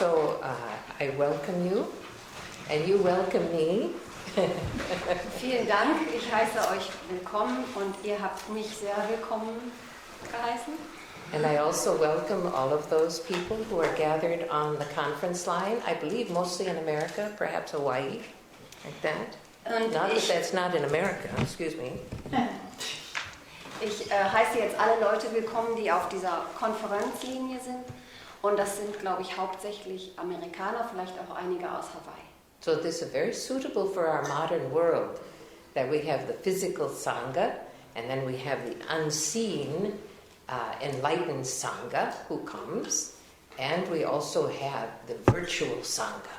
So I welcome you and you welcome me. Vielen Dank, ich heiße euch willkommen und ihr habt mich sehr willkommen geheißen. And I also welcome all of those people who are gathered on the conference line, I believe mostly in America, perhaps Hawaii, like that. Und Not that that's not in America, excuse me. Ich heiße jetzt alle Leute willkommen, die auf dieser Konferenzlinie sind. Und das sind, glaube ich, hauptsächlich Amerikaner, vielleicht auch einige aus Hawaii. So this is very suitable for our modern world, that we have the physical Sangha, and then we have the unseen, enlightened Sangha who comes, and we also have the virtual Sangha.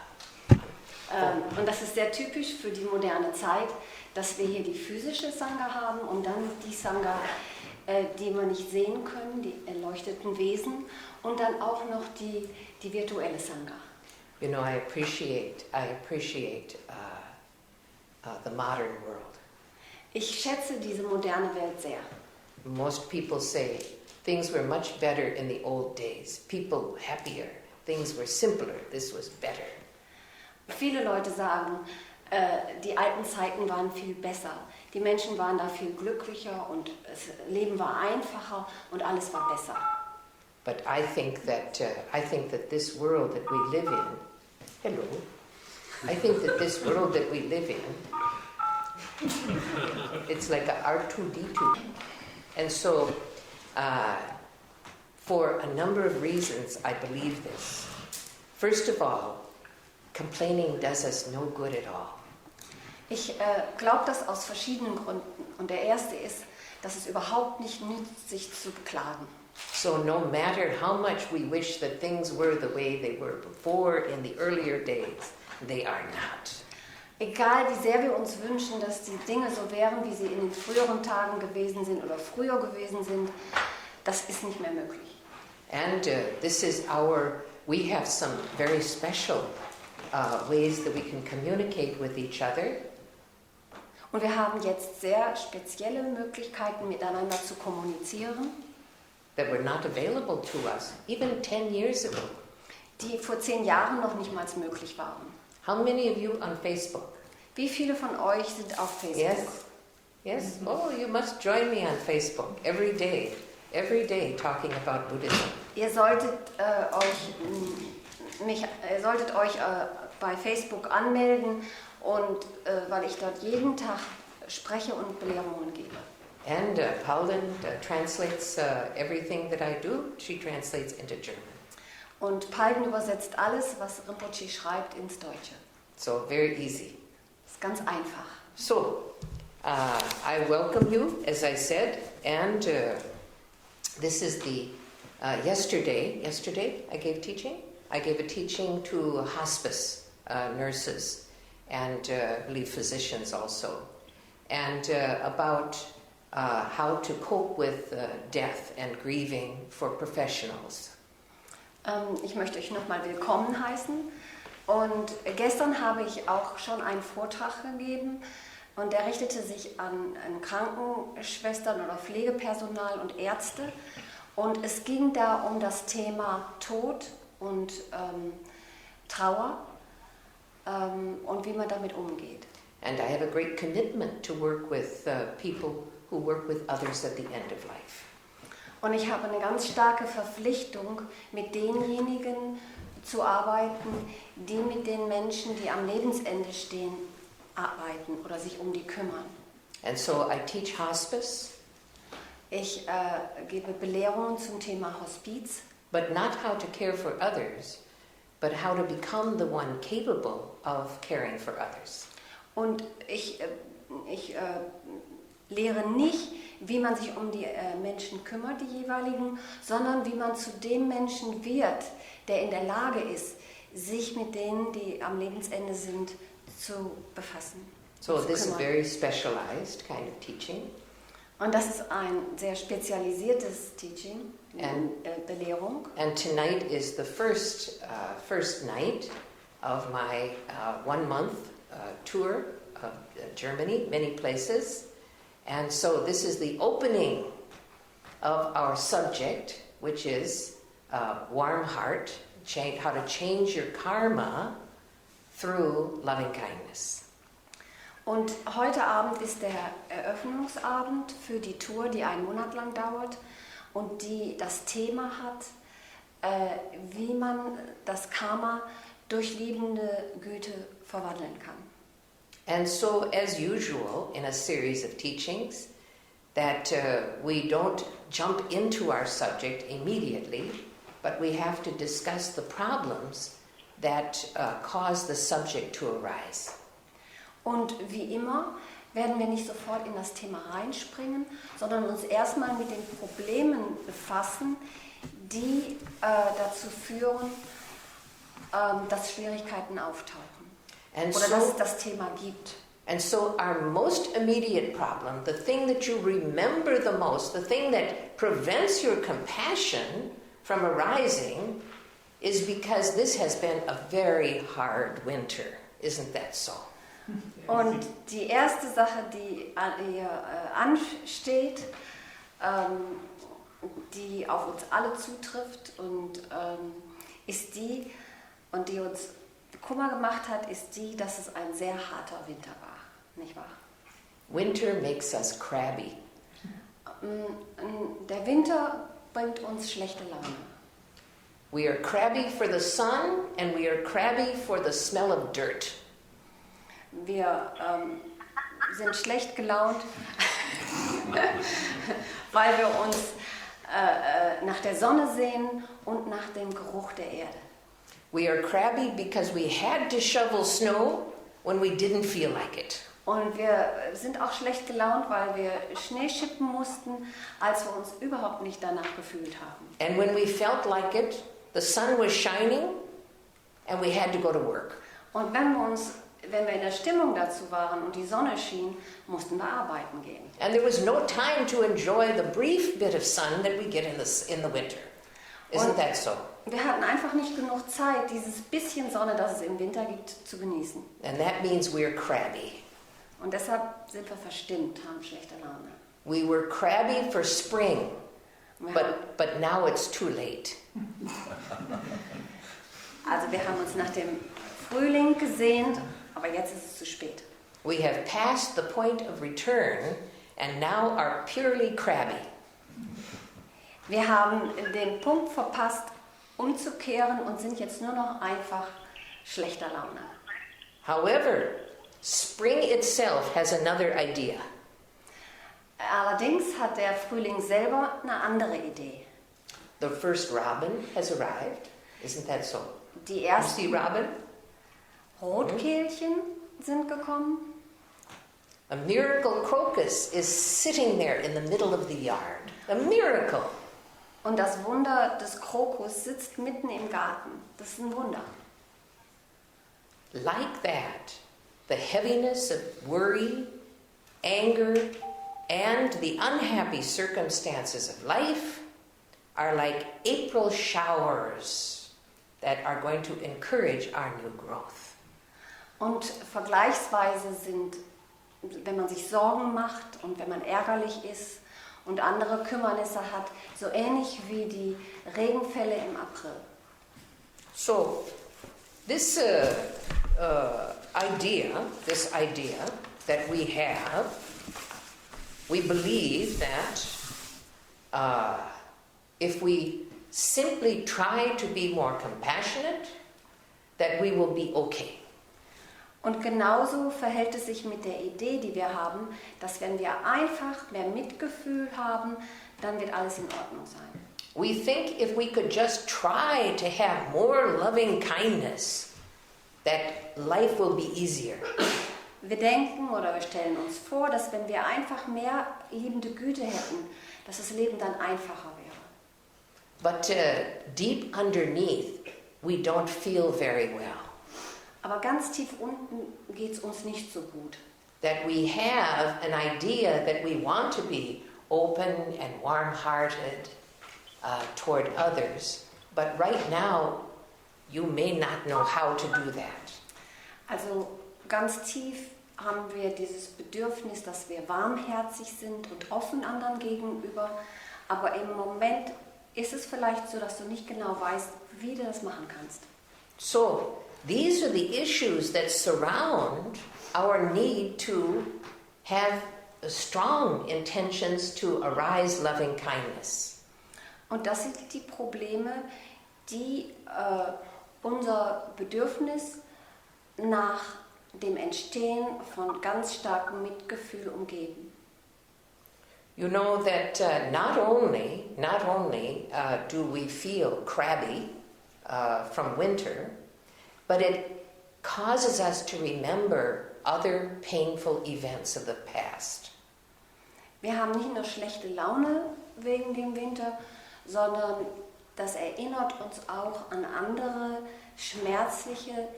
Und das ist sehr typisch für die moderne Zeit, dass wir hier die physische Sangha haben und dann die Sangha, die wir nicht sehen können, die erleuchteten Wesen, und dann auch noch die virtuelle Sangha. You know, I appreciate the modern world. Ich schätze diese moderne Welt sehr. Most people say things were much better in the old days. People happier. Things were simpler. This was better. Viele Leute sagen, die alten Zeiten waren viel besser. Die Menschen waren da viel glücklicher und das Leben war einfacher und alles war besser. But I think that this world that we live in, hello, I think that this world that we live in, it's like a R2-D2. And so, for a number of reasons, I believe this. First of all, complaining does us no good at all. Ich glaube das aus verschiedenen Gründen. Und der erste ist, dass es überhaupt nicht nützt, sich zu beklagen. So no matter how much we wish that things were the way they were before in the earlier days, they are not. Egal wie sehr wir uns wünschen, dass die Dinge so wären, wie sie in den früheren Tagen gewesen sind oder früher gewesen sind, das ist nicht mehr möglich. And we have some very special ways that we can communicate with each other. Und wir haben jetzt sehr spezielle Möglichkeiten, miteinander zu kommunizieren, That were not available to us even 10 years ago. Die vor 10 Jahren noch nicht mal möglich waren. How many of you on Facebook? Wie viele von euch sind auf Facebook? Yes. Oh, you must join me on Facebook every day talking about Buddhism. Ihr solltet euch bei Facebook anmelden und weil ich dort jeden Tag spreche und Belehrungen gebe. And Pauline translates everything that I do. She translates into German. Und Pauline übersetzt alles, was Rinpoche schreibt, ins Deutsche. So very easy. Ist ganz einfach. So I welcome you, as I said, and this is the yesterday I gave teaching. I gave a teaching to hospice nurses and I believe physicians also, and about how to cope with death and grieving for professionals. Ich möchte euch nochmal willkommen heißen. Und gestern habe ich auch schon einen Vortrag gegeben und der richtete sich an Krankenschwestern oder Pflegepersonal und Ärzte. Und es ging da um das Thema Tod und Trauer und wie man damit umgeht. And I have a great commitment to work with people who work with others at the end of life. Und ich habe eine ganz starke Verpflichtung, mit denjenigen zu arbeiten, die mit den Menschen, die am Lebensende stehen, arbeiten oder sich um die kümmern. And so I teach hospice. Ich gebe Belehrungen zum Thema Hospiz. But not how to care for others, but how to become the one capable of caring for others. Und ich lehre nicht, wie man sich um die Menschen kümmert, die jeweiligen, sondern wie man zu dem Menschen wird, der in der Lage ist, sich mit denen, die am Lebensende sind, zu befassen. So this is very specialized kind of teaching. Und das ist ein sehr spezialisiertes Teaching, Belehrung. And tonight is the first night of my 1 month tour of Germany, many places. And so this is the opening of our subject, which is warm heart, how to change your karma through loving kindness. Und heute Abend ist der Eröffnungsabend für die Tour, die einen Monat lang dauert und die das Thema hat, wie man das Karma durch liebende Güte verwandeln kann. And so, as usual, in a series of teachings, that we don't jump into our subject immediately, but we have to discuss the problems that cause the subject to arise. Und wie immer werden wir nicht sofort in das Thema reinspringen, sondern uns erstmal mit den Problemen befassen, die dazu führen, dass Schwierigkeiten auftauchen. And Oder so, dass es das Thema gibt. and so our most immediate problem, the thing that you remember the most, the thing that prevents your compassion from arising, is because this has been a very hard winter. Isn't that so? Und die erste Sache, die ansteht, die auf uns alle zutrifft und ist die, und die uns Kummer gemacht hat, ist die, dass es ein sehr harter Winter war, nicht wahr? Winter makes us crabby. Der Winter bringt uns schlechte Laune. We are crabby for the sun and we are crabby for the smell of dirt. Wir sind schlecht gelaunt, weil wir uns nach der Sonne sehen und nach dem Geruch der Erde. We are crabby because we had to shovel snow when we didn't feel like it. Und wir sind auch schlecht gelaunt, weil wir Schnee schippen mussten, als wir uns überhaupt nicht danach gefühlt haben. And when we felt like it, the sun was shining and we had to go to work. Und wenn wir in der Stimmung dazu waren und die Sonne schien, mussten wir arbeiten gehen. And there was no time to enjoy the brief bit of sun that we get in the winter. Isn't that so? Wir hatten einfach nicht genug Zeit, dieses bisschen Sonne, das es im Winter gibt, zu genießen. And that means we're crabby. Und deshalb sind wir verstimmt, haben schlechte Laune. We were crabby for spring, but now it's too late. Also wir haben uns nach dem Frühling gesehnt, aber jetzt ist es zu spät. We have passed the point of return and now are purely crabby. Wir haben den Punkt verpasst, umzukehren und sind jetzt nur noch einfach schlechter Laune. However, spring itself has another idea. Allerdings hat der Frühling selber eine andere Idee. The first robin has arrived. Isn't that so? Die You ersten see robin? Rotkehlchen sind gekommen. A miracle crocus is sitting there in the middle of the yard. A miracle. Und das Wunder des Krokus sitzt mitten im Garten. Das ist ein Wunder. Like that, the heaviness of worry, anger, and the unhappy circumstances of life are like April showers that are going to encourage our new growth. Und vergleichsweise sind, wenn man sich Sorgen macht und wenn man ärgerlich ist und andere Kümmernisse hat, so ähnlich wie die Regenfälle im April. So, this idea that we have, we believe that if we simply try to be more compassionate, that we will be okay. Und genauso verhält es sich mit der Idee, die wir haben, dass wenn wir einfach mehr Mitgefühl haben, dann wird alles in Ordnung sein. We think if we could just try to have more loving kindness, that life will be easier. Wir denken oder wir stellen uns vor, dass wenn wir einfach mehr liebende Güte hätten, dass das Leben dann einfacher wäre. But deep underneath, we don't feel very well. Aber ganz tief unten geht es uns nicht so gut. That we have an idea that we want to be open and warm-hearted toward others, but right now you may not know how to do that. Also ganz tief haben wir dieses Bedürfnis, dass wir warmherzig sind und offen anderen gegenüber, aber im Moment ist es vielleicht so, dass du nicht genau weißt, wie du das machen kannst. So, these are the issues that surround our need to have strong intentions to arise loving kindness. Und das sind die Probleme, die unser Bedürfnis nach dem Entstehen von ganz starkem Mitgefühl umgeben. You know that not only do we feel crabby from winter, but it causes us to remember other painful events of the past. Wir haben nicht nur schlechte Laune wegen dem Winter, sondern das erinnert uns auch an andere schmerzliche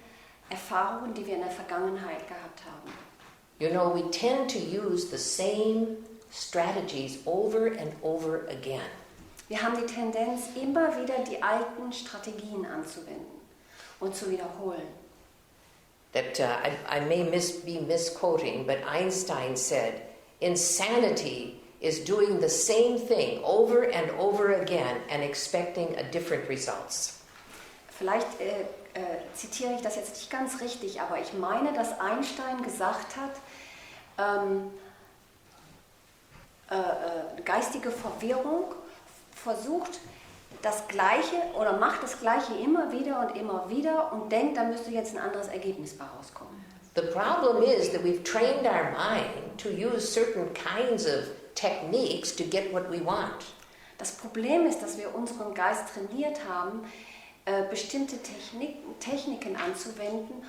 Erfahrungen, die wir in der Vergangenheit gehabt haben. You know, we tend to use the same strategies over and over again. Wir haben die Tendenz, immer wieder die alten Strategien anzuwenden und zu wiederholen. That I may be misquoting, but Einstein said, insanity is doing the same thing over and over again and expecting a different results. Vielleicht zitiere ich das jetzt nicht ganz richtig, aber ich meine, dass Einstein gesagt hat, geistige Verwirrung versucht das Gleiche oder macht das Gleiche immer wieder und denkt, da müsste jetzt ein anderes Ergebnis bei rauskommen. The problem is that we've trained our mind to use certain kinds of techniques to get what we want. Das Problem ist, dass wir unseren Geist trainiert haben, bestimmte Techniken anzuwenden,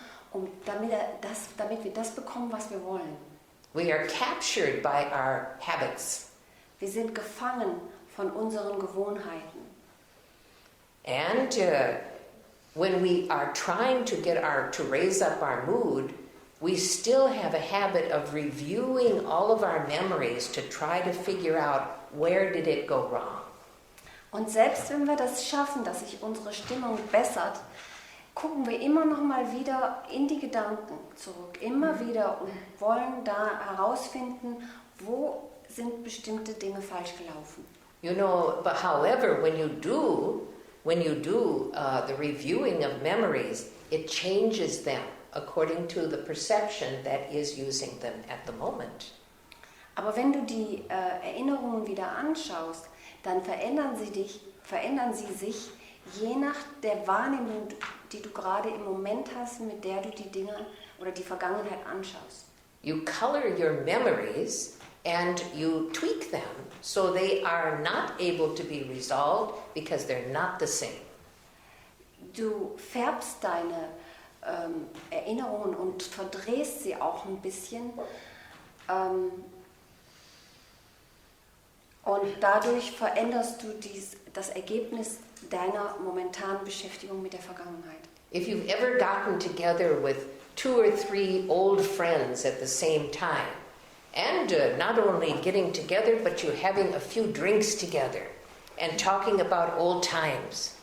damit wir das bekommen, was wir wollen. We are captured by our habits. Wir sind gefangen von unseren Gewohnheiten. And when we are trying to to raise up our mood, we still have a habit of reviewing all of our memories to try to figure out where did it go wrong. Und selbst wenn wir das schaffen, dass sich unsere Stimmung bessert, gucken wir immer noch mal wieder in die Gedanken zurück, immer wieder und wollen da herausfinden, wo sind bestimmte Dinge falsch gelaufen. You know, but however, when you do the reviewing of memories, it changes them according to the perception that is using them at the moment. Aber wenn du die Erinnerungen wieder anschaust, dann verändern sie sich je nach der Wahrnehmung, die du gerade im Moment hast, mit der du die Dinge oder die Vergangenheit anschaust. You color your memories and you tweak them so they are not able to be resolved because they're not the same. Du färbst deine Erinnerungen und verdrehst sie auch ein bisschen. Und dadurch veränderst du das Ergebnis deiner momentanen Beschäftigung mit der Vergangenheit. If you've ever gotten together with 2 or 3 old friends at the same time, and not only getting together, but you having a few drinks together and talking about old times,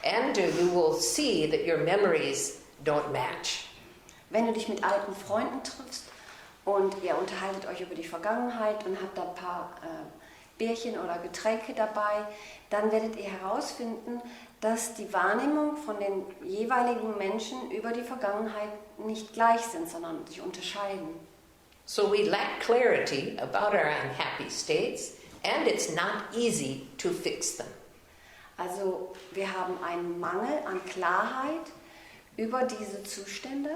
and you will see that your memories don't match. Wenn du dich mit alten Freunden triffst und ihr unterhaltet euch über die Vergangenheit und habt da ein paar Bierchen oder Getränke dabei, dann werdet ihr herausfinden, dass die Wahrnehmung von den jeweiligen Menschen über die Vergangenheit nicht gleich sind, sondern sich unterscheiden. So we lack clarity about our unhappy states, and it's not easy to fix them. Also wir haben einen Mangel an Klarheit über diese Zustände,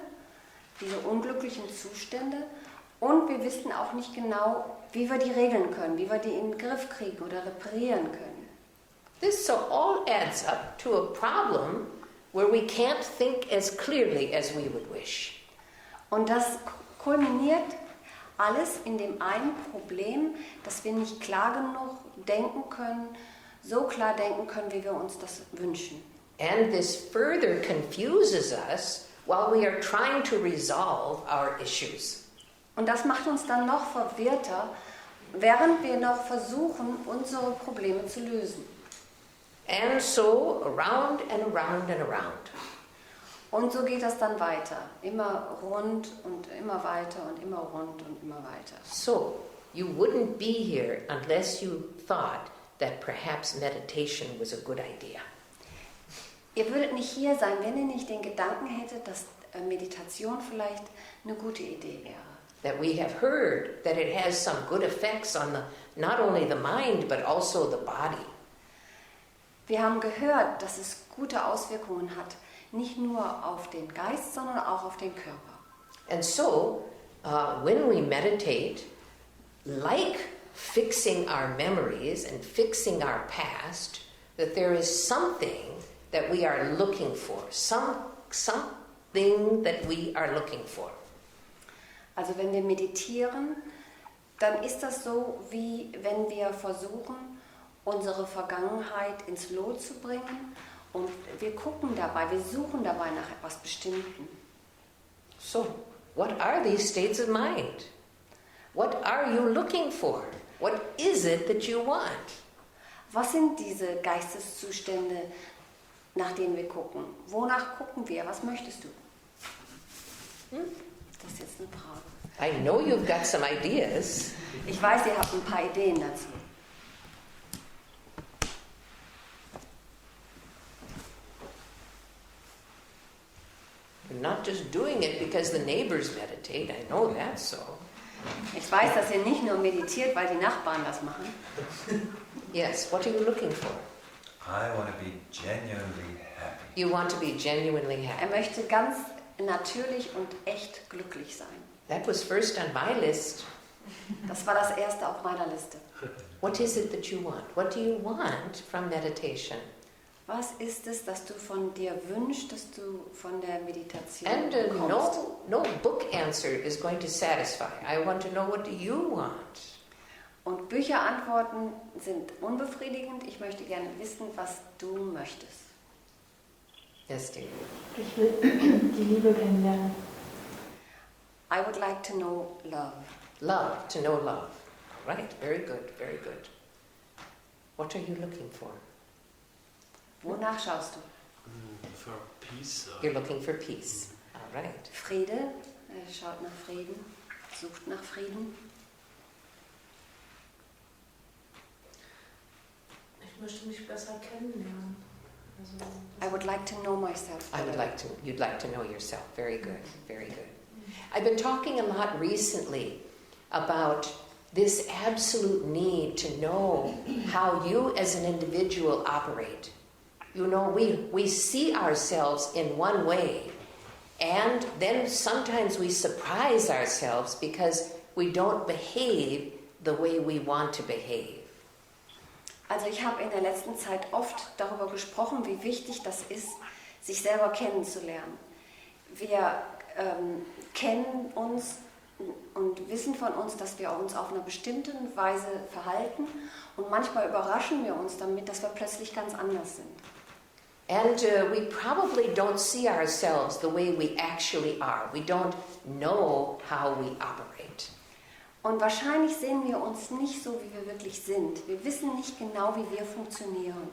diese unglücklichen Zustände, und wir wissen auch nicht genau, wie wir die regeln können, wie wir die in den Griff kriegen oder reparieren können. This so all adds up to a problem where we can't think as clearly as we would wish. Und das kulminiert alles in dem einen Problem, dass wir nicht klar genug denken können, so klar denken können, wie wir uns das wünschen. And this further confuses us while we are trying to resolve our issues. Und das macht uns dann noch verwirrter, während wir noch versuchen, unsere Probleme zu lösen. And so around and around and around. Und so geht das dann weiter, immer rund und immer weiter und immer rund und immer weiter. So you wouldn't be here unless you thought that perhaps meditation was a good idea. Ihr würdet nicht hier sein, wenn ihr nicht den Gedanken hättet, dass Meditation vielleicht eine gute Idee wäre. That we have heard that it has some good effects on not only the mind but also the body. Wir haben gehört, dass es gute Auswirkungen hat, nicht nur auf den Geist, sondern auch auf den Körper. And so, when we meditate, like fixing our memories and fixing our past, that there is something that we are looking for, something that we are looking for. Also wenn wir meditieren, dann ist das so, wie wenn wir versuchen, unsere Vergangenheit ins Lot zu bringen und wir gucken dabei, wir suchen dabei nach etwas Bestimmten. So, what are these states of mind? What are you looking for? What is it that you want? Was sind diese Geisteszustände, nach denen wir gucken? Wonach gucken wir? Was möchtest du? Das ist jetzt eine Frage. I know you've got some ideas. Ich weiß, ihr habt ein paar Ideen dazu. You're not just doing it because the neighbors meditate. I know that so. Ich weiß, dass ihr nicht nur meditiert, weil die Nachbarn das machen. Yes, what are you looking for? I want to be genuinely happy. You want to be genuinely happy. Möchte ganz natürlich und echt glücklich sein. That was first on my list. Das war das erste auf meiner Liste. What is it that you want? What do you want from meditation? Was ist es, das du von dir wünschst, dass du von der Meditation And bekommst? no book answer is going to satisfy. I want to know, what do you want? Und Bücherantworten sind unbefriedigend. Ich möchte gerne wissen, was du möchtest. Yes, dear. Ich will die Liebe kennenlernen. I would like to know love. Love, to know love. Right, very good, very good. What are you looking for? Wonach schaust du? For peace. You're looking for peace. All right. Friede. Er schaut nach Frieden, sucht nach Frieden. Ich möchte mich besser kennenlernen. I would like to know myself. You'd like to know yourself. Very good, very good. I've been talking a lot recently about this absolute need to know how you as an individual operate. You know, we see ourselves in one way, and then sometimes we surprise ourselves because we don't behave the way we want to behave. Also ich habe in der letzten Zeit oft darüber gesprochen, wie wichtig das ist, sich selber kennenzulernen. Wir kennen uns und wissen von uns, dass wir uns auf eine bestimmte Weise verhalten und manchmal überraschen wir uns damit, dass wir plötzlich ganz anders sind. And we probably don't see ourselves the way we actually are. We don't know how we operate. Und wahrscheinlich sehen wir uns nicht so, wie wir wirklich sind. Wir wissen nicht genau, wie wir funktionieren.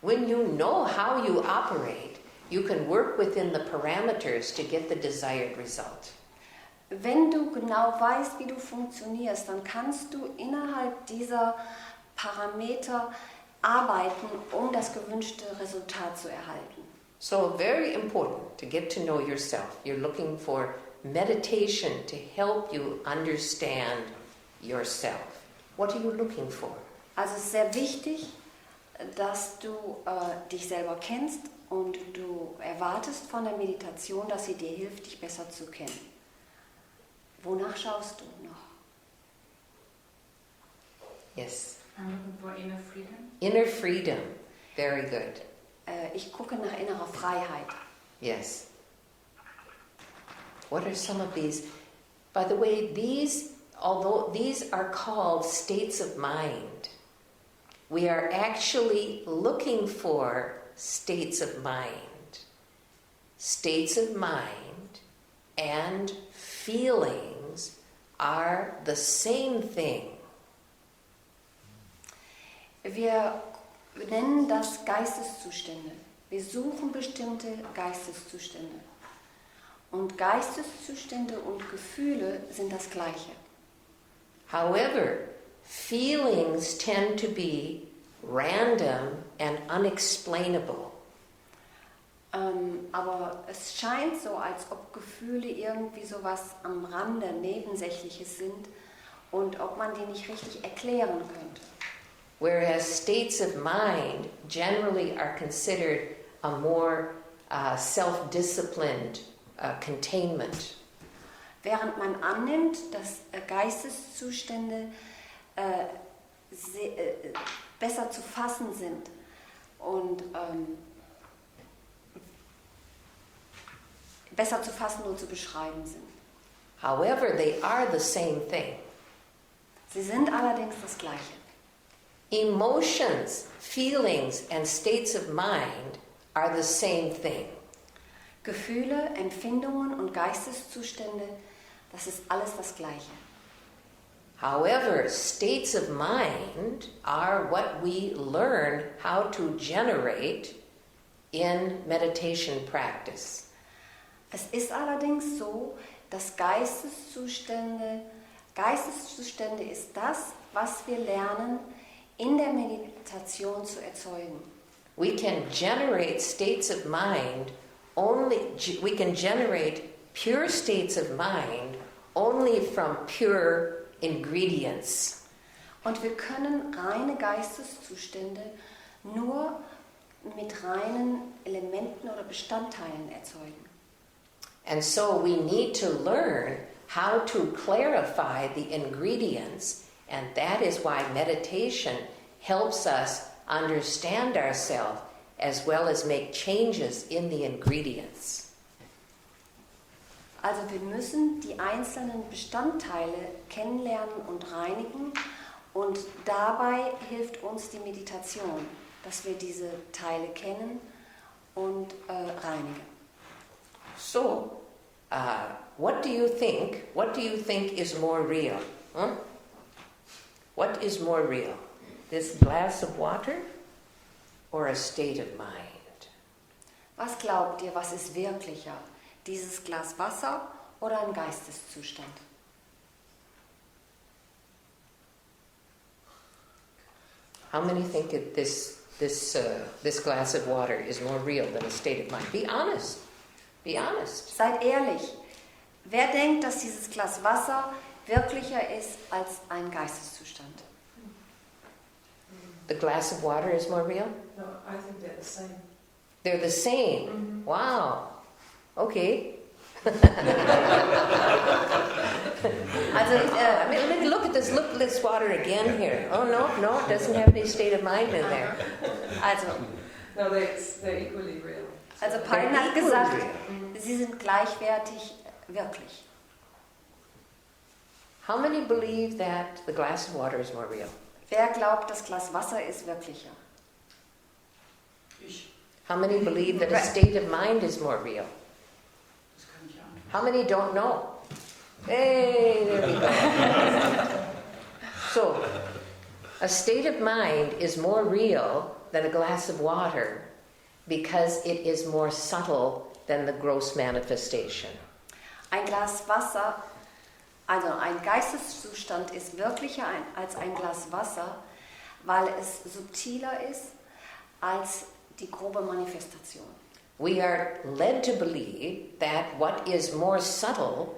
When you know how you operate, you can work within the parameters to get the desired result. Wenn du genau weißt, wie du funktionierst, dann kannst du innerhalb dieser Parameter arbeiten, um das gewünschte Resultat zu erhalten. So very important to get to know yourself. You're looking for meditation to help you understand yourself. What are you looking for? Also es ist sehr wichtig, dass du dich selber kennst und du erwartest von der Meditation, dass sie dir hilft, dich besser zu kennen. Wonach schaust du noch? Yes. I'm looking for inner freedom. Inner freedom. Very good. Ich gucke nach innerer Freiheit. Yes. What are some of these? By the way, although these are called states of mind, we are actually looking for states of mind. States of mind and feelings are the same thing. Wir nennen das Geisteszustände. Wir suchen bestimmte Geisteszustände. Und Geisteszustände und Gefühle sind das Gleiche. However, feelings tend to be random and unexplainable. Aber es scheint so, als ob Gefühle irgendwie sowas am Rande, Nebensächliches sind und ob man die nicht richtig erklären könnte. Whereas states of mind generally are considered a more self-disciplined containment. Während man annimmt, dass Geisteszustände besser zu fassen sind und besser zu fassen und zu beschreiben sind. However, they are the same thing. Sie sind allerdings das Gleiche. Emotions, feelings, and states of mind are the same thing. Gefühle, Empfindungen und Geisteszustände, das ist alles das Gleiche. However, states of mind are what we learn how to generate in meditation practice. Es ist allerdings so, dass Geisteszustände ist das, was wir lernen, in der Meditation zu erzeugen. We can generate states of mind we can generate pure states of mind only from pure ingredients. Und wir können reine Geisteszustände nur mit reinen Elementen oder Bestandteilen erzeugen. And so we need to learn how to clarify the ingredients, and that is why meditation helps us understand ourselves as well as make changes in the ingredients. Also wir müssen die einzelnen Bestandteile kennenlernen und reinigen, und dabei hilft uns die Meditation, dass wir diese Teile kennen und reinigen. So, what do you think? What do you think is more real? Huh? What is more real? This glass of water or a state of mind? Was glaubt ihr, was ist wirklicher? Dieses Glas Wasser oder ein Geisteszustand? How many think that this glass of water is more real than a state of mind? Be honest. Be honest. Seid ehrlich. Wer denkt, dass dieses Glas Wasser wirklicher ist als ein Geisteszustand? The glass of water is more real? No, I think they're the same. They're the same. Wow. Okay. Also, Let me look at this water again here. Oh no, it doesn't have any state of mind in there. also No, they're equally real. Also Parin hat gesagt, sie sind gleichwertig wirklich. How many believe that the glass of water is more real? Wer glaubt, das Glas Wasser ist wirklicher? Ich. How many believe that a state of mind is more real? Das kann ich auch. How many don't know? Hey, there we go. So, a state of mind is more real than a glass of water because it is more subtle than the gross manifestation. Ein Glas Wasser, also ein Geisteszustand ist wirklicher als ein Glas Wasser, weil es subtiler ist als die grobe Manifestation. We are led to believe that what is more subtle,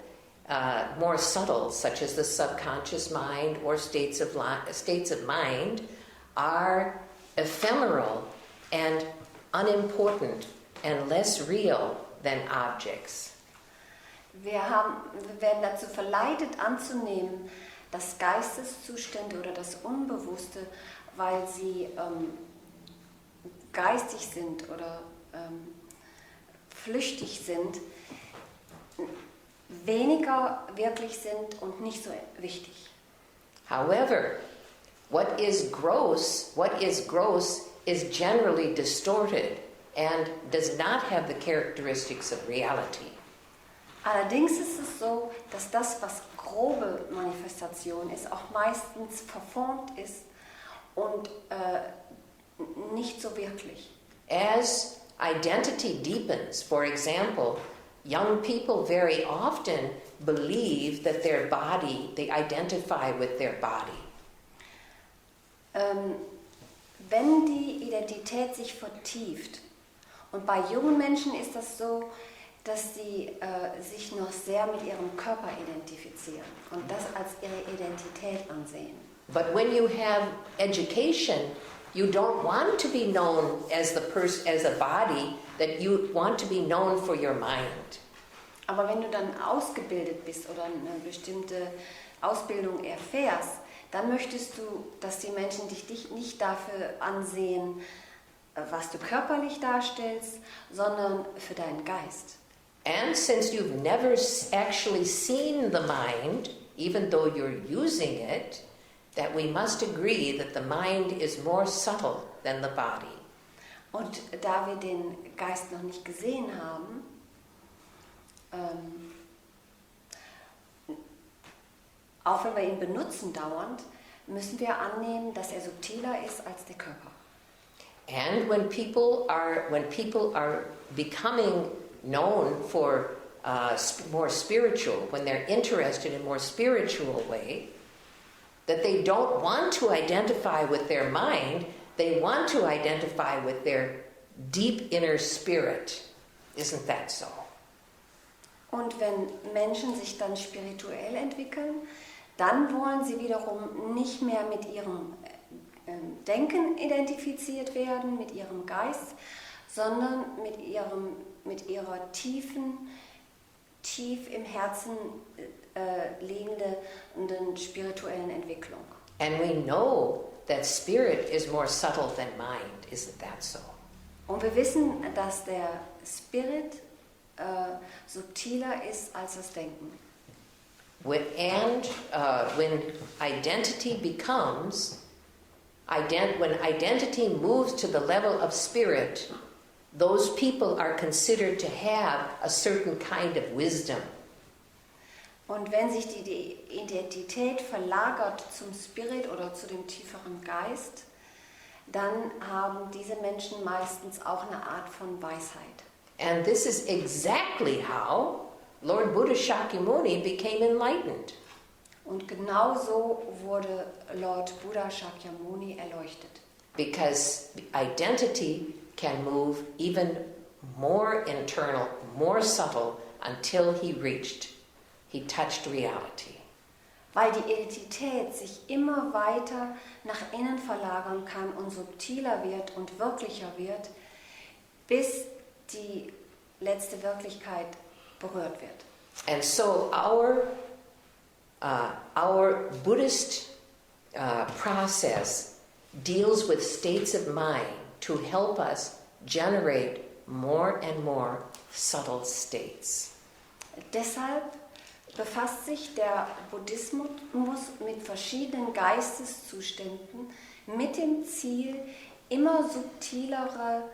such as the subconscious mind or states of mind, are ephemeral and unimportant and less real than objects. Wir werden dazu verleitet anzunehmen, dass Geisteszustände oder das Unbewusste, weil sie geistig sind oder flüchtig sind, weniger wirklich sind und nicht so wichtig. However, what is gross is generally distorted and does not have the characteristics of reality. Allerdings ist es so, dass das, was grobe Manifestation ist, auch meistens verformt ist und nicht so wirklich. As identity deepens, for example, young people very often believe that their body, they identify with their body. wenn die Identität sich vertieft, und bei jungen Menschen ist das so, dass sie sich noch sehr mit ihrem Körper identifizieren und das als ihre Identität ansehen. But when you have education, you don't want to be known as as a body, that you want to be known for your mind. Aber wenn du dann ausgebildet bist oder eine bestimmte Ausbildung erfährst, dann möchtest du, dass die Menschen dich nicht dafür ansehen, was du körperlich darstellst, sondern für deinen Geist. And since you've never actually seen the mind, even though you're using it, that we must agree that the mind is more subtle than the body. Und da wir den Geist noch nicht gesehen haben, auch wenn wir ihn benutzen dauernd, müssen wir annehmen, dass er subtiler ist als der Körper. And when people are becoming known for more spiritual, when they're interested in more spiritual way, that they don't want to identify with their mind, they want to identify with their deep inner spirit. Isn't that so? Und wenn Menschen sich dann spirituell entwickeln, dann wollen sie wiederum nicht mehr mit ihrem Denken identifiziert werden, mit ihrem Geist, sondern mit ihrer tief im Herzen liegenden spirituellen Entwicklung. And we know that spirit is more subtle than mind, isn't that so? Und wir wissen, dass der Spirit subtiler ist als das Denken. When identity when identity moves to the level of spirit, those people are considered to have a certain kind of wisdom. Und wenn sich die Identität verlagert zum Spirit oder zu dem tieferen Geist, dann haben diese Menschen meistens auch eine Art von Weisheit. And this is exactly how Lord Buddha Shakyamuni became enlightened. Und genau so wurde Lord Buddha Shakyamuni erleuchtet. Because identity can move even more internal, more subtle, until he touched reality. Weil die Identität sich immer weiter nach innen verlagern kann und subtiler wird und wirklicher wird, bis die letzte Wirklichkeit berührt wird. And so our Buddhist process deals with states of mind to help us generate more and more subtle states. Deshalb befasst sich der Buddhismus mit verschiedenen Geisteszuständen mit dem Ziel, immer subtilere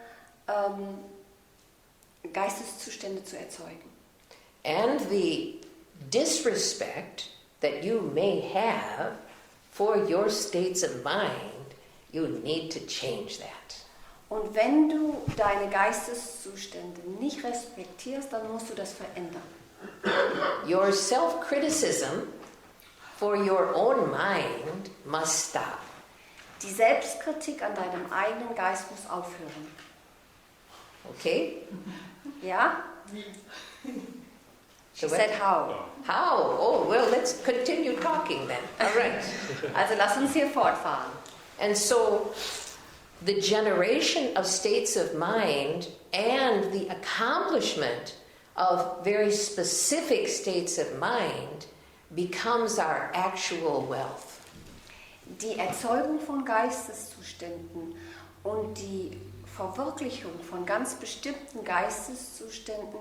Geisteszustände zu erzeugen. And the disrespect that you may have for your states of mind, you need to change that. Und wenn du deine Geisteszustände nicht respektierst, dann musst du das verändern. Your self-criticism for your own mind must stop. Die Selbstkritik an deinem eigenen Geist muss aufhören. Okay? Ja? She said how. How? Oh, well, let's continue talking then. All right. Also lass uns hier fortfahren. And so the generation of states of mind and the accomplishment of very specific states of mind becomes our actual wealth. Die Erzeugung von Geisteszuständen und die Verwirklichung von ganz bestimmten Geisteszuständen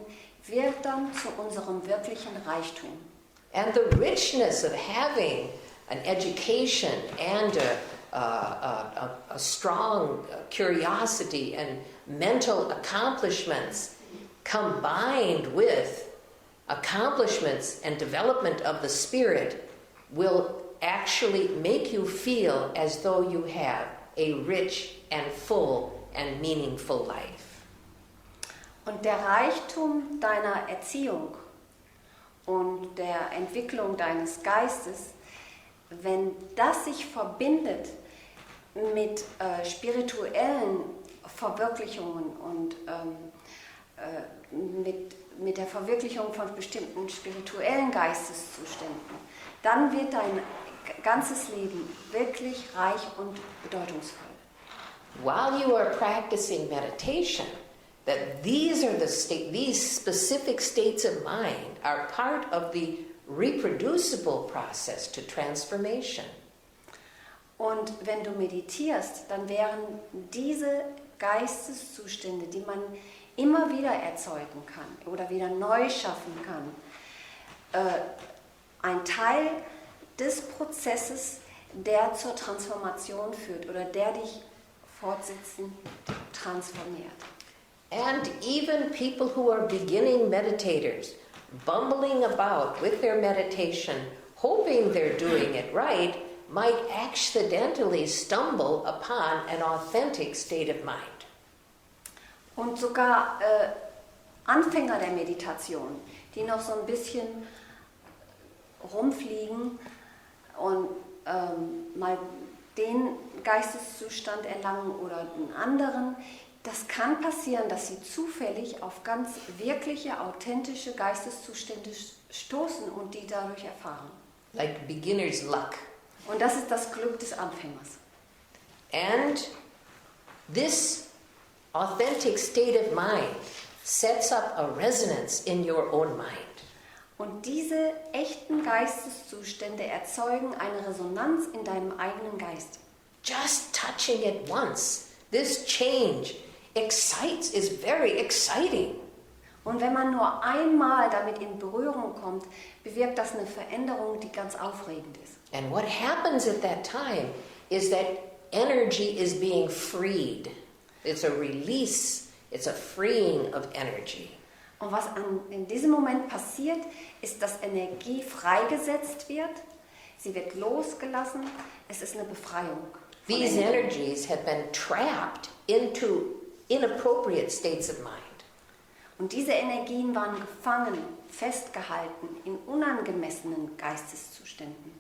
wird dann zu unserem wirklichen Reichtum. And the richness of having an education and a strong curiosity and mental accomplishments combined with accomplishments and development of the spirit will actually make you feel as though you have a rich and full and meaningful life. Und der Reichtum deiner Erziehung und der Entwicklung deines Geistes, wenn das sich verbindet mit spirituellen Verwirklichungen und mit der Verwirklichung von bestimmten spirituellen Geisteszuständen, dann wird dein ganzes Leben wirklich reich und bedeutungsvoll. While you are practicing meditation, that these specific states of mind are part of the reproducible process to transformation. Und wenn du meditierst, dann wären diese Geisteszustände, die man immer wieder erzeugen kann oder wieder neu schaffen kann, ein Teil des Prozesses, der zur Transformation führt oder der dich fortsetzend transformiert. And even people who are beginning meditators, bumbling about with their meditation, hoping they're doing it right, might accidentally stumble upon an authentic state of mind. Und sogar Anfänger der Meditation, die noch so ein bisschen rumfliegen und mal den Geisteszustand erlangen oder einen anderen, das kann passieren, dass sie zufällig auf ganz wirkliche, authentische Geisteszustände stoßen und die dadurch erfahren. Like beginner's luck. Und das ist das Glück des Anfängers. And this authentic state of mind sets up a resonance in your own mind. Und diese echten Geisteszustände erzeugen eine Resonanz in deinem eigenen Geist. Just touching it once, this change is very exciting. Und wenn man nur einmal damit in Berührung kommt, bewirkt das eine Veränderung, die ganz aufregend ist. And what happens at that time is that energy is being freed. It's a release, it's a freeing of energy. Und was in diesem Moment passiert, ist, dass Energie freigesetzt wird, sie wird losgelassen, es ist eine Befreiung. These energies have been trapped into inappropriate states of mind. Und diese Energien waren gefangen, festgehalten in unangemessenen Geisteszuständen.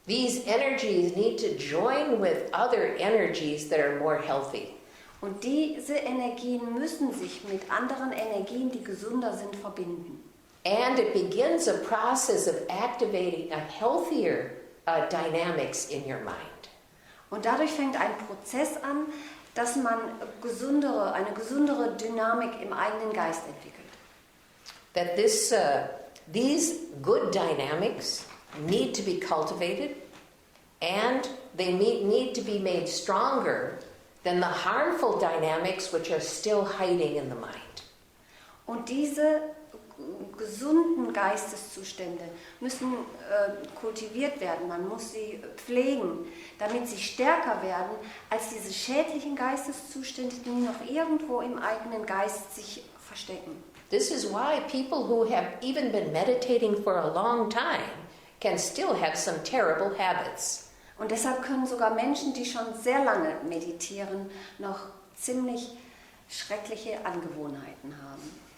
These energies need to join with other energies that are more healthy. Und diese Energien müssen sich mit anderen Energien, die gesünder sind, verbinden. And it begins a process of activating a healthier dynamics in your mind. Und dadurch fängt ein Prozess an, dass man eine gesündere Dynamik im eigenen Geist entwickelt. That these good dynamics need to be cultivated, and they need to be made stronger than the harmful dynamics which are still hiding in the mind. Und diese gesunden Geisteszustände müssen kultiviert werden, man muss sie pflegen, damit sie stärker werden als diese schädlichen Geisteszustände, die noch irgendwo im eigenen Geist sich verstecken. This is why people who have even been meditating for a long time can still have some terrible habits. Und deshalb können sogar Menschen, die schon sehr lange meditieren, noch ziemlich schreckliche Angewohnheiten haben.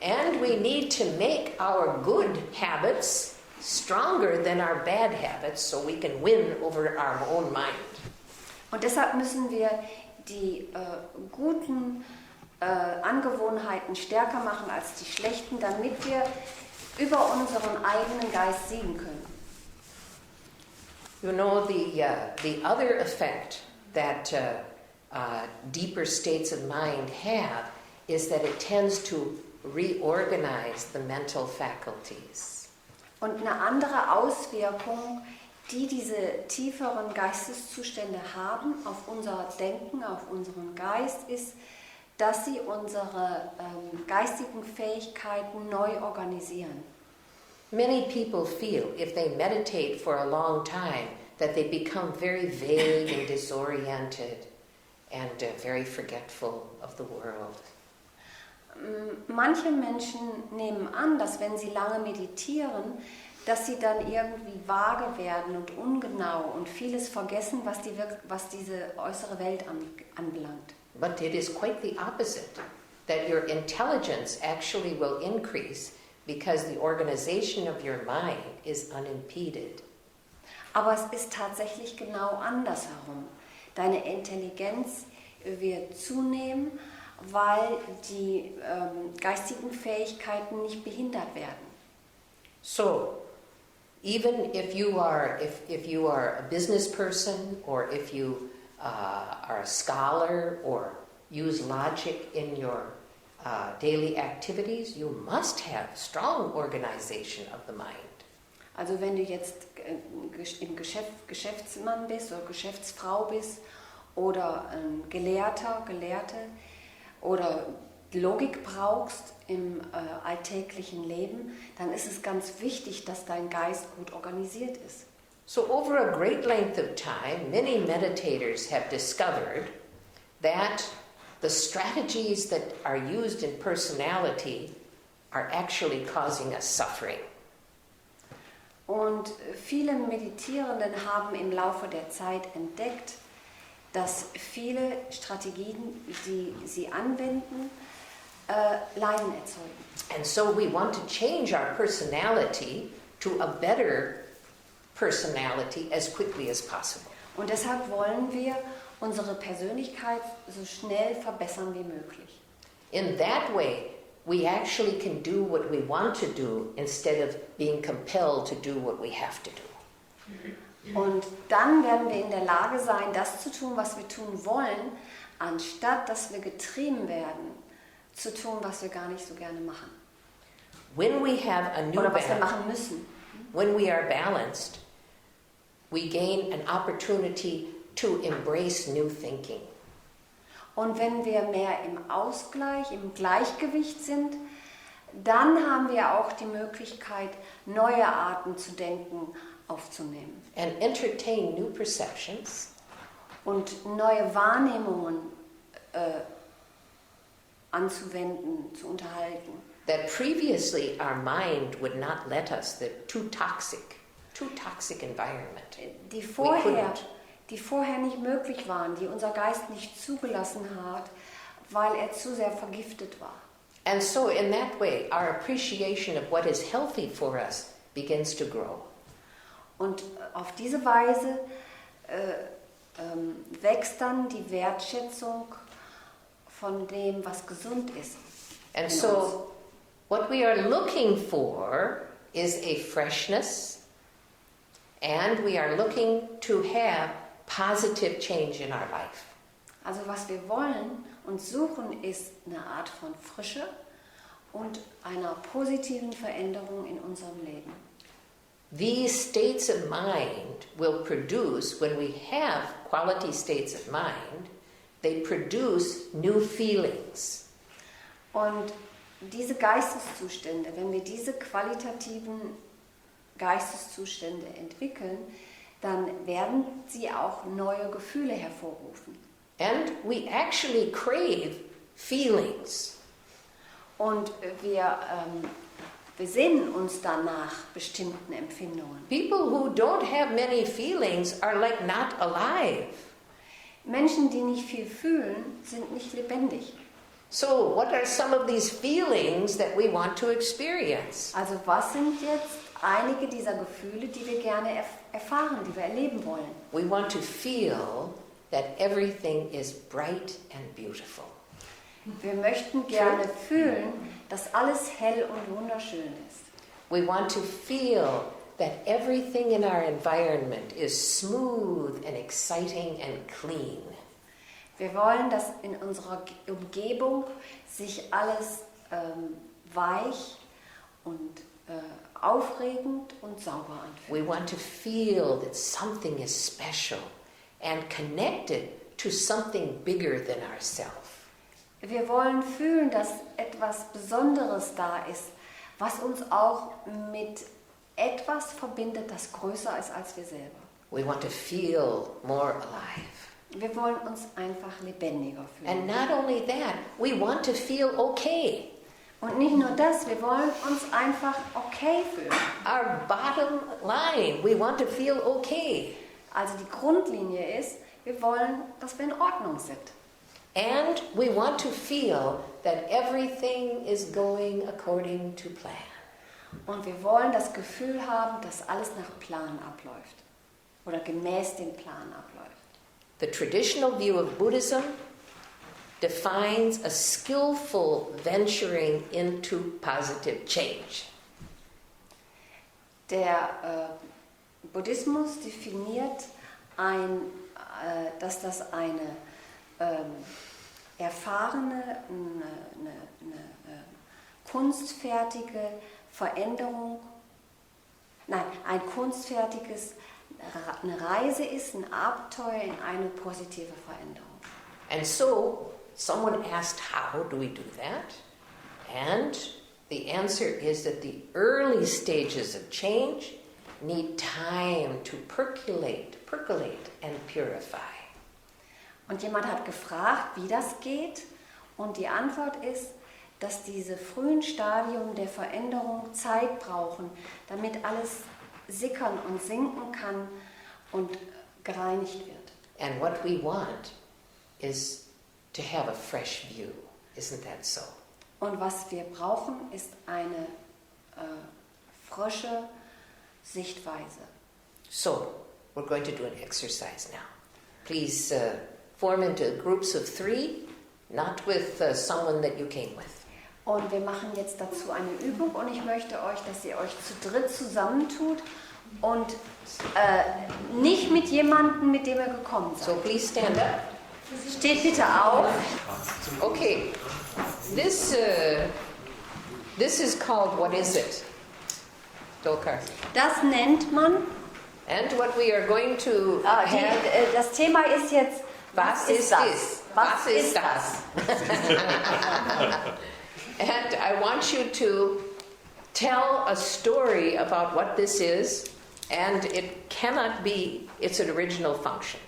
And we need to make our good habits stronger than our bad habits so we can win over our own mind. Und deshalb müssen wir die guten Angewohnheiten stärker machen als die schlechten, damit wir über unseren eigenen Geist siegen können. You know, the other effect that deeper states of mind have is that it tends to reorganize the mental faculties. Und eine andere Auswirkung, die diese tieferen Geisteszustände haben auf unser Denken, auf unseren Geist, ist, dass sie unsere geistigen Fähigkeiten neu organisieren. Many people feel, if they meditate for a long time, that they become very vague and disoriented and very forgetful of the world. Manche Menschen nehmen an, dass wenn sie lange meditieren, dass sie dann irgendwie vage werden und ungenau und vieles vergessen, was diese äußere Welt anbelangt. But it is quite the opposite, that your intelligence actually will increase because the organization of your mind is unimpeded. Aber es ist tatsächlich genau andersherum. Deine Intelligenz wird zunehmen, weil die geistigen Fähigkeiten nicht behindert werden. So, even if you are a business person, or if you are a scholar, or use logic in your daily activities, you must have strong organization of the mind. Also wenn du jetzt im Geschäftsmann bist oder Geschäftsfrau bist oder ein Gelehrte oder Logik brauchst im alltäglichen Leben, dann ist es ganz wichtig, dass dein Geist gut organisiert ist. So over a great length of time, many meditators have discovered that the strategies that are used in personality are actually causing us suffering. Und viele Meditierenden haben im Laufe der Zeit entdeckt, dass viele Strategien, die sie anwenden, Leiden erzeugen. And so we want to change our personality to a better personality as quickly as possible. Und deshalb wollen wir unsere Persönlichkeit so schnell verbessern wie möglich. In that way, we actually can do what we want to do instead of being compelled to do what we have to do. Und dann werden wir in der Lage sein, das zu tun, was wir tun wollen, anstatt dass wir getrieben werden, zu tun, was wir gar nicht so gerne machen. When we have a new Oder was wir balance, machen müssen. when we are balanced, we gain an opportunity to embrace new thinking. Und wenn wir mehr im Ausgleich, im Gleichgewicht sind, dann haben wir auch die Möglichkeit, neue Arten zu denken aufzunehmen. And entertain new perceptions Und neue Wahrnehmungen anzuwenden, zu unterhalten. that previously our mind would not let us, the too toxic environment. Die We vorher nicht möglich waren, die unser Geist nicht zugelassen hat, weil er zu sehr vergiftet war. And so in that way, our appreciation of what is healthy for us begins to grow. Und auf diese Weise wächst dann die Wertschätzung von dem, was gesund ist. And in so what we are looking for is a freshness, and we are looking to have positive change in our life. Also was wir wollen und suchen, ist eine Art von Frische und einer positiven Veränderung in unserem Leben. These states of mind will produce, when we have quality states of mind, they produce new feelings. Und diese Geisteszustände, wenn wir diese qualitativen Geisteszustände entwickeln, dann werden sie auch neue Gefühle hervorrufen. And we actually crave feelings. Und wir sehnen uns danach bestimmten Empfindungen. People who don't have many feelings are like not alive. Menschen, die nicht viel fühlen, sind nicht lebendig. So, what are some of these feelings that we want to experience? Also was sind jetzt einige dieser Gefühle, die wir gerne erfahren, die wir erleben wollen? We want to feel that everything is bright and beautiful. Wir möchten gerne fühlen, dass alles hell und wunderschön ist. We want to feel that everything in our environment is smooth and exciting and clean. Wir wollen, dass in unserer Umgebung sich alles weich und aufregend und sauber anfühlt. We want to feel that something is special and connected to something bigger than ourselves. Wir wollen fühlen, dass etwas Besonderes da ist, was uns auch mit etwas verbindet, das größer ist als wir selber. We want to feel more alive. Wir wollen uns einfach lebendiger And fühlen. not only that, we want to feel okay. Und nicht nur das, wir wollen uns einfach okay fühlen. Our bottom line, we want to feel okay. Also die Grundlinie ist, wir wollen, dass wir in Ordnung sind. And we want to feel that everything is going according to plan. Und wir wollen das Gefühl haben, dass alles nach Plan abläuft. Oder gemäß dem Plan abläuft. The traditional view of Buddhism defines a skillful venturing into positive change. Der Buddhismus definiert, dass das eine erfahrene, eine kunstfertige Veränderung, ein kunstfertiges, eine Reise ist, ein Abenteuer in eine positive Veränderung. And so, someone asked, how do we do that? And the answer is that the early stages of change need time to percolate and purify. Und jemand hat gefragt, wie das geht, und die Antwort ist, dass diese frühen Stadien der Veränderung Zeit brauchen, damit alles sickern und sinken kann und gereinigt wird. And what we want is to have a fresh view. Isn't that so? Und was wir brauchen, ist eine frische Sichtweise. So, we're going to do an exercise now. Please form into groups of 3, not with someone that you came with. Und wir machen jetzt dazu eine Übung, und ich möchte euch, dass ihr euch zu dritt zusammentut und nicht mit jemandem, mit dem ihr gekommen seid. So please stand up. Steht bitte auf. Okay, this is called What Is It? Dolkar. Das nennt man, And what we are going to have, das Thema ist jetzt, was ist das? Was ist das? And I want you to tell a story about what this is, and it cannot be its original function.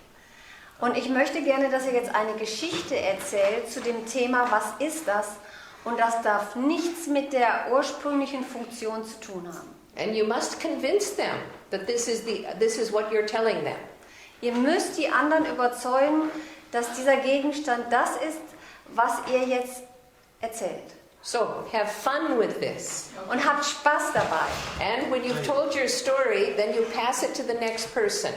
Und ich möchte gerne, dass ihr jetzt eine Geschichte erzählt zu dem Thema, was ist das? Und das darf nichts mit der ursprünglichen Funktion zu tun haben. And you must convince them that this is what you're telling them. Ihr müsst die anderen überzeugen, dass dieser Gegenstand das ist, was ihr jetzt erzählt. So, have fun with this. Und habt Spaß dabei. And when you've told your story, then you pass it to the next person.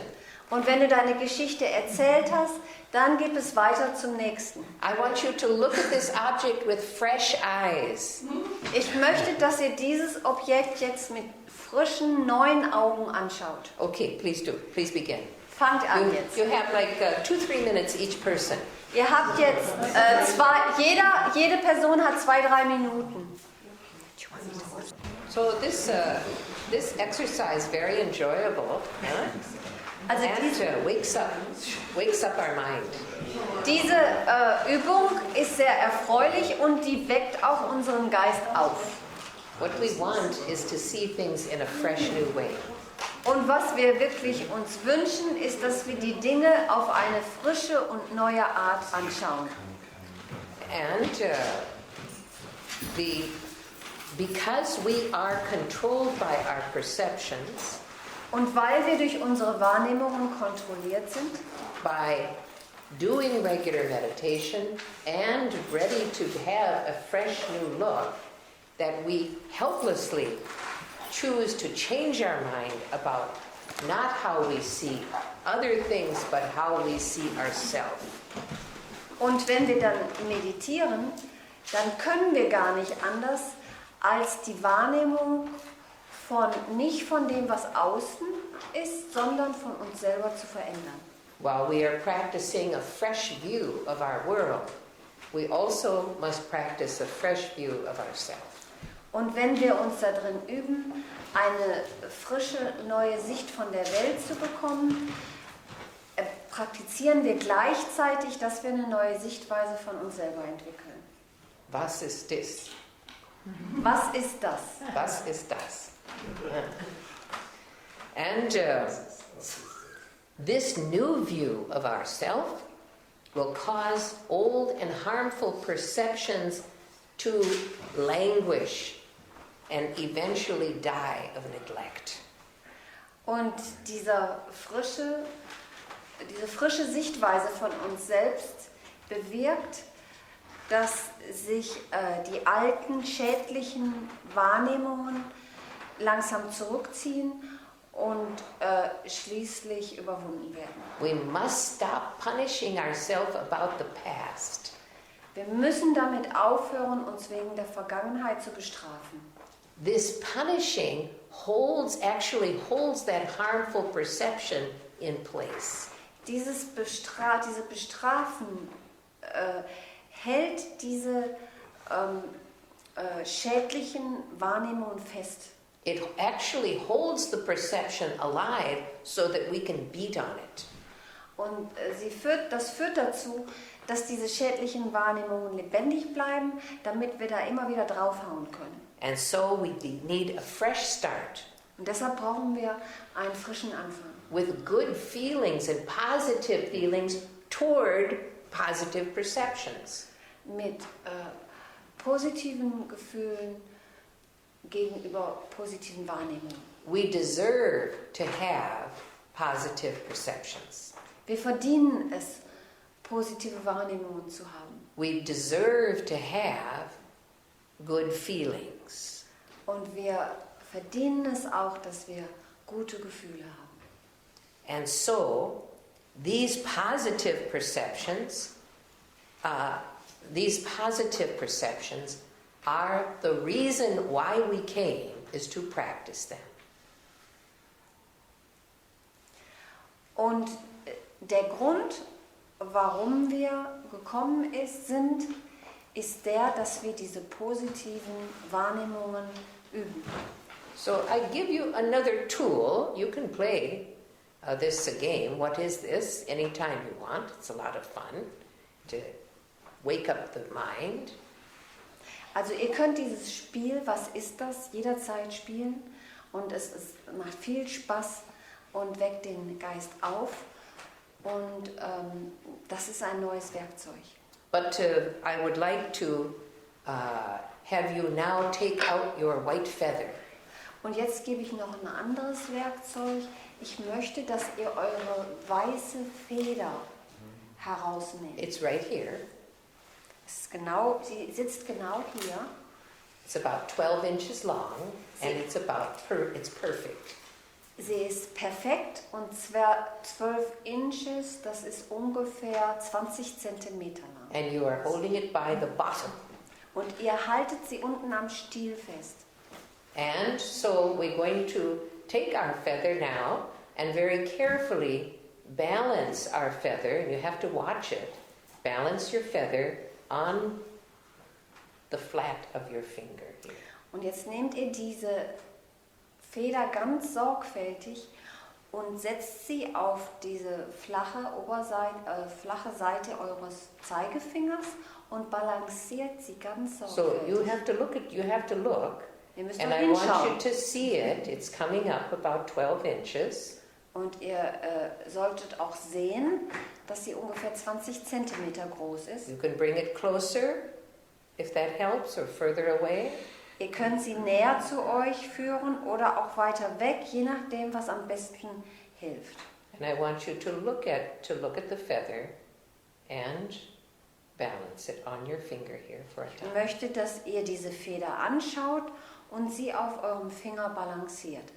Und wenn du deine Geschichte erzählt hast, dann gib es weiter zum nächsten. I want you to look at this object with fresh eyes. Ich möchte, dass ihr dieses Objekt jetzt mit frischen, neuen Augen anschaut. Okay, please do. Please begin. Fangt an jetzt. You have like 2-3 minutes each person. Ihr habt jetzt jede Person hat 2-3 Minuten. So this exercise very enjoyable, huh? Also And wakes up our mind. diese Übung ist sehr erfreulich und die weckt auch unseren Geist auf. What we want is to see things in a fresh new way. Und was wir wirklich uns wünschen, ist, dass wir die Dinge auf eine frische und neue Art anschauen. And because we are controlled by our perceptions, Und weil wir durch unsere Wahrnehmungen kontrolliert sind, by doing regular meditation and ready to have a fresh new look, that we helplessly choose to change our mind about not how we see other things, but how we see ourselves. und wenn wir dann meditieren, dann können wir gar nicht anders, als die Wahrnehmung nicht von dem, was außen ist, sondern von uns selber zu verändern. While we are practicing a fresh view of our world, we also must practice a fresh view of ourselves. Und wenn wir uns da drin üben, eine frische, neue Sicht von der Welt zu bekommen, praktizieren wir gleichzeitig, dass wir eine neue Sichtweise von uns selber entwickeln. Was ist das? Was ist das? Was ist das? And this new view of ourself will cause old and harmful perceptions to languish and eventually die of neglect. Und diese frische Sichtweise von uns selbst bewirkt, dass sich die alten schädlichen Wahrnehmungen langsam zurückziehen und schließlich überwunden werden. We must stop punishing ourselves about the past. Wir müssen damit aufhören, uns wegen der Vergangenheit zu bestrafen. This punishing actually holds that harmful perception in place. Diese Bestrafen hält diese schädlichen Wahrnehmungen fest. It actually holds the perception alive so that we can beat on it. Und das führt dazu, dass diese schädlichen Wahrnehmungen lebendig bleiben, damit wir da immer wieder draufhauen können. And so we need a fresh start Und deshalb brauchen wir einen frischen Anfang. with good feelings and positive feelings toward positive perceptions. Mit positiven Gefühlen gegenüber positiven Wahrnehmungen. We deserve to have positive perceptions. Wir verdienen es, positive Wahrnehmungen zu haben. We deserve to have good feelings. Und wir verdienen es auch, dass wir gute Gefühle haben. And so, these positive perceptions are the reason why we came, is to practice them. Und der Grund, warum wir gekommen sind, ist der, dass wir diese positiven Wahrnehmungen üben. So I give you another tool. You can play this a game. What is this? Anytime you want. It's a lot of fun to wake up the mind. Also ihr könnt dieses Spiel, was ist das, jederzeit spielen und macht viel Spaß und weckt den Geist auf und das ist ein neues Werkzeug. But I would like to have you now take out your white feather. Und jetzt gebe ich noch ein anderes Werkzeug. Ich möchte, dass ihr eure weiße Feder herausnehmt. It's right here. Sie sitzt genau hier. It's about 12 inches long, and it's perfect. Sie ist perfekt und zwar 12 Inches, das ist ungefähr 20 Zentimeter lang. And you are holding it by the bottom. Und ihr haltet sie unten am Stiel fest. And so we're going to take our feather now and very carefully balance our feather, and you have to watch it. Balance your feather on the flat of your finger here. Und jetzt nehmt ihr diese Feder ganz sorgfältig und setzt sie auf diese flache Seite eures Zeigefingers und balanciert sie ganz So sorgfältig. you have to look, Ihr müsst and doch I want you hinschauen. to see it. It's coming up about 12 inches. Und ihr solltet auch sehen, dass sie ungefähr 20 Zentimeter groß ist. You can bring it closer, if that helps, or further away. Ihr könnt sie näher zu euch führen oder auch weiter weg, je nachdem, was am besten hilft. And I want you to look at the feather and balance it on your finger here for a Ich time. möchte, dass ihr diese Feder anschaut und sie auf eurem Finger balanciert.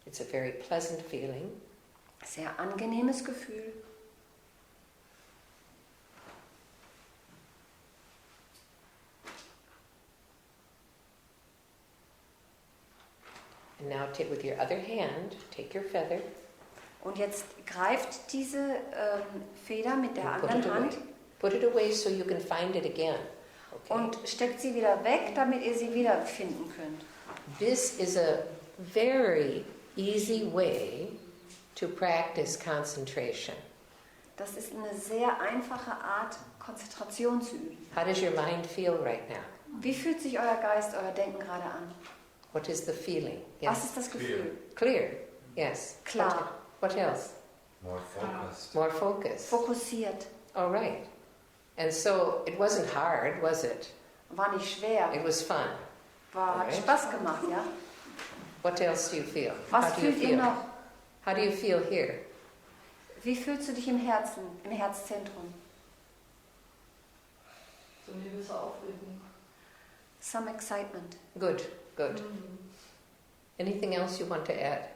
It's a very pleasant feeling. Sehr angenehmes Gefühl. And now with your other hand, take your feather Und jetzt greift diese Feder mit der and put it anderen away. Hand Put it away so you can find it again. Okay? und steckt sie wieder weg, damit ihr sie wiederfinden könnt. This is a very easy way to practice concentration. Das ist eine sehr einfache Art, Konzentration zu üben. How does your mind feel right now? Wie fühlt sich euer Geist, euer Denken gerade an? What is the feeling? Was ist das Gefühl? Clear. Yes. Klar. What else? More focused. More focus. Fokussiert. All right. And so it wasn't hard, was it? War nicht schwer. It was fun. Hat Alright. Spaß gemacht, ja? What else do you feel? Was How do you fühlt ihr feel? noch? How do you feel here? Wie fühlst du dich im Herzen, im Herzzentrum? So eine gewisse Aufregung. Some excitement. Good, good. Anything else you want to add?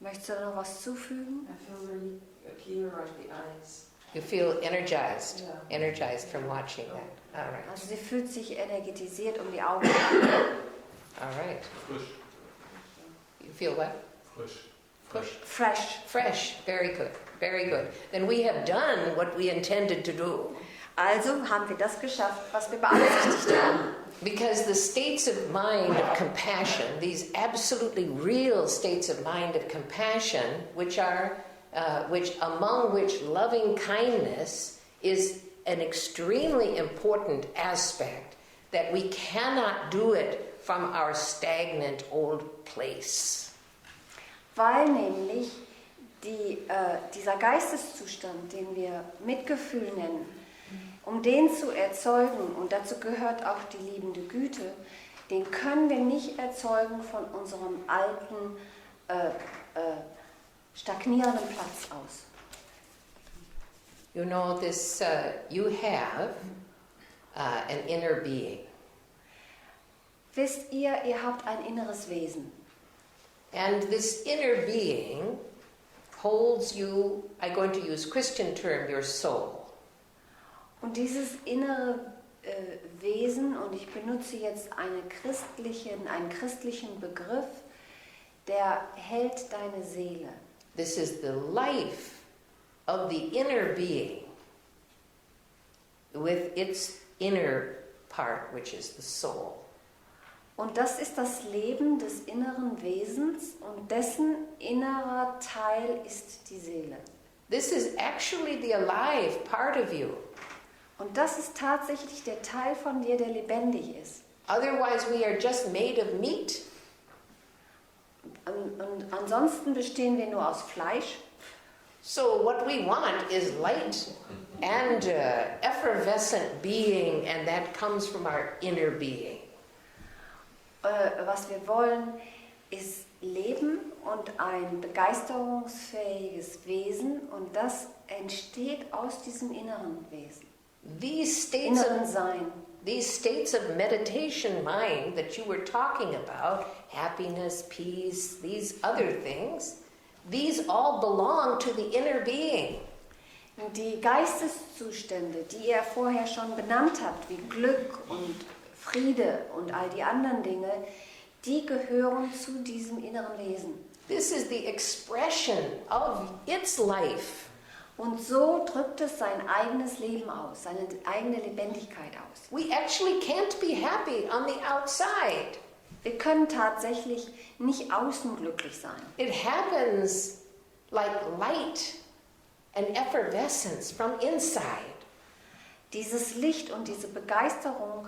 Möchtest du da noch was zufügen? I feel really clear around the eyes. You feel energized, Yeah. energized from watching that. All right, Also sie fühlt sich energetisiert um die Augen. all right. Frisch. You feel what? Frisch. Push. Fresh. Fresh. Very good. Very good. Then we have done what we intended to do. Also haben wir das geschafft, was wir beabsichtigt haben. Because the states of mind of compassion, these absolutely real states of mind of compassion, which are, among which loving kindness is an extremely important aspect, that we cannot do it from our stagnant old place. Weil nämlich dieser Geisteszustand, den wir Mitgefühl nennen, um den zu erzeugen, und dazu gehört auch die liebende Güte, den können wir nicht erzeugen von unserem alten, stagnierenden Platz aus. You know, this, you have an inner being. Wisst ihr, ihr habt ein inneres Wesen. And this inner being holds you, I'm going to use Christian term, your soul. Und dieses innere Wesen, und ich benutze jetzt einen christlichen Begriff, der hält deine Seele. This is the life of the inner being with its inner part, which is the soul. Und das ist das Leben des inneren Wesens und dessen innerer Teil ist die Seele. This is actually the alive part of you. Und das ist tatsächlich der Teil von dir, der lebendig ist. Otherwise we are just made of meat. Und ansonsten bestehen wir nur aus Fleisch. So what we want is light and effervescent being, and that comes from our inner being. Was wir wollen, ist Leben und ein begeisterungsfähiges Wesen, und das entsteht aus diesem inneren Wesen. These Inneren Sein. states of meditation mind that you were talking about, happiness, peace, these other things, these all belong to the inner being. Die Geisteszustände, die ihr vorher schon benannt habt, wie Glück und Friede und all die anderen Dinge, die gehören zu diesem inneren Wesen. This is the expression of its life. Und so drückt es sein eigenes Leben aus, seine eigene Lebendigkeit aus. We actually can't be happy on the outside. Wir können tatsächlich nicht außen glücklich sein. It happens like light and effervescence from inside. Dieses Licht und diese Begeisterung,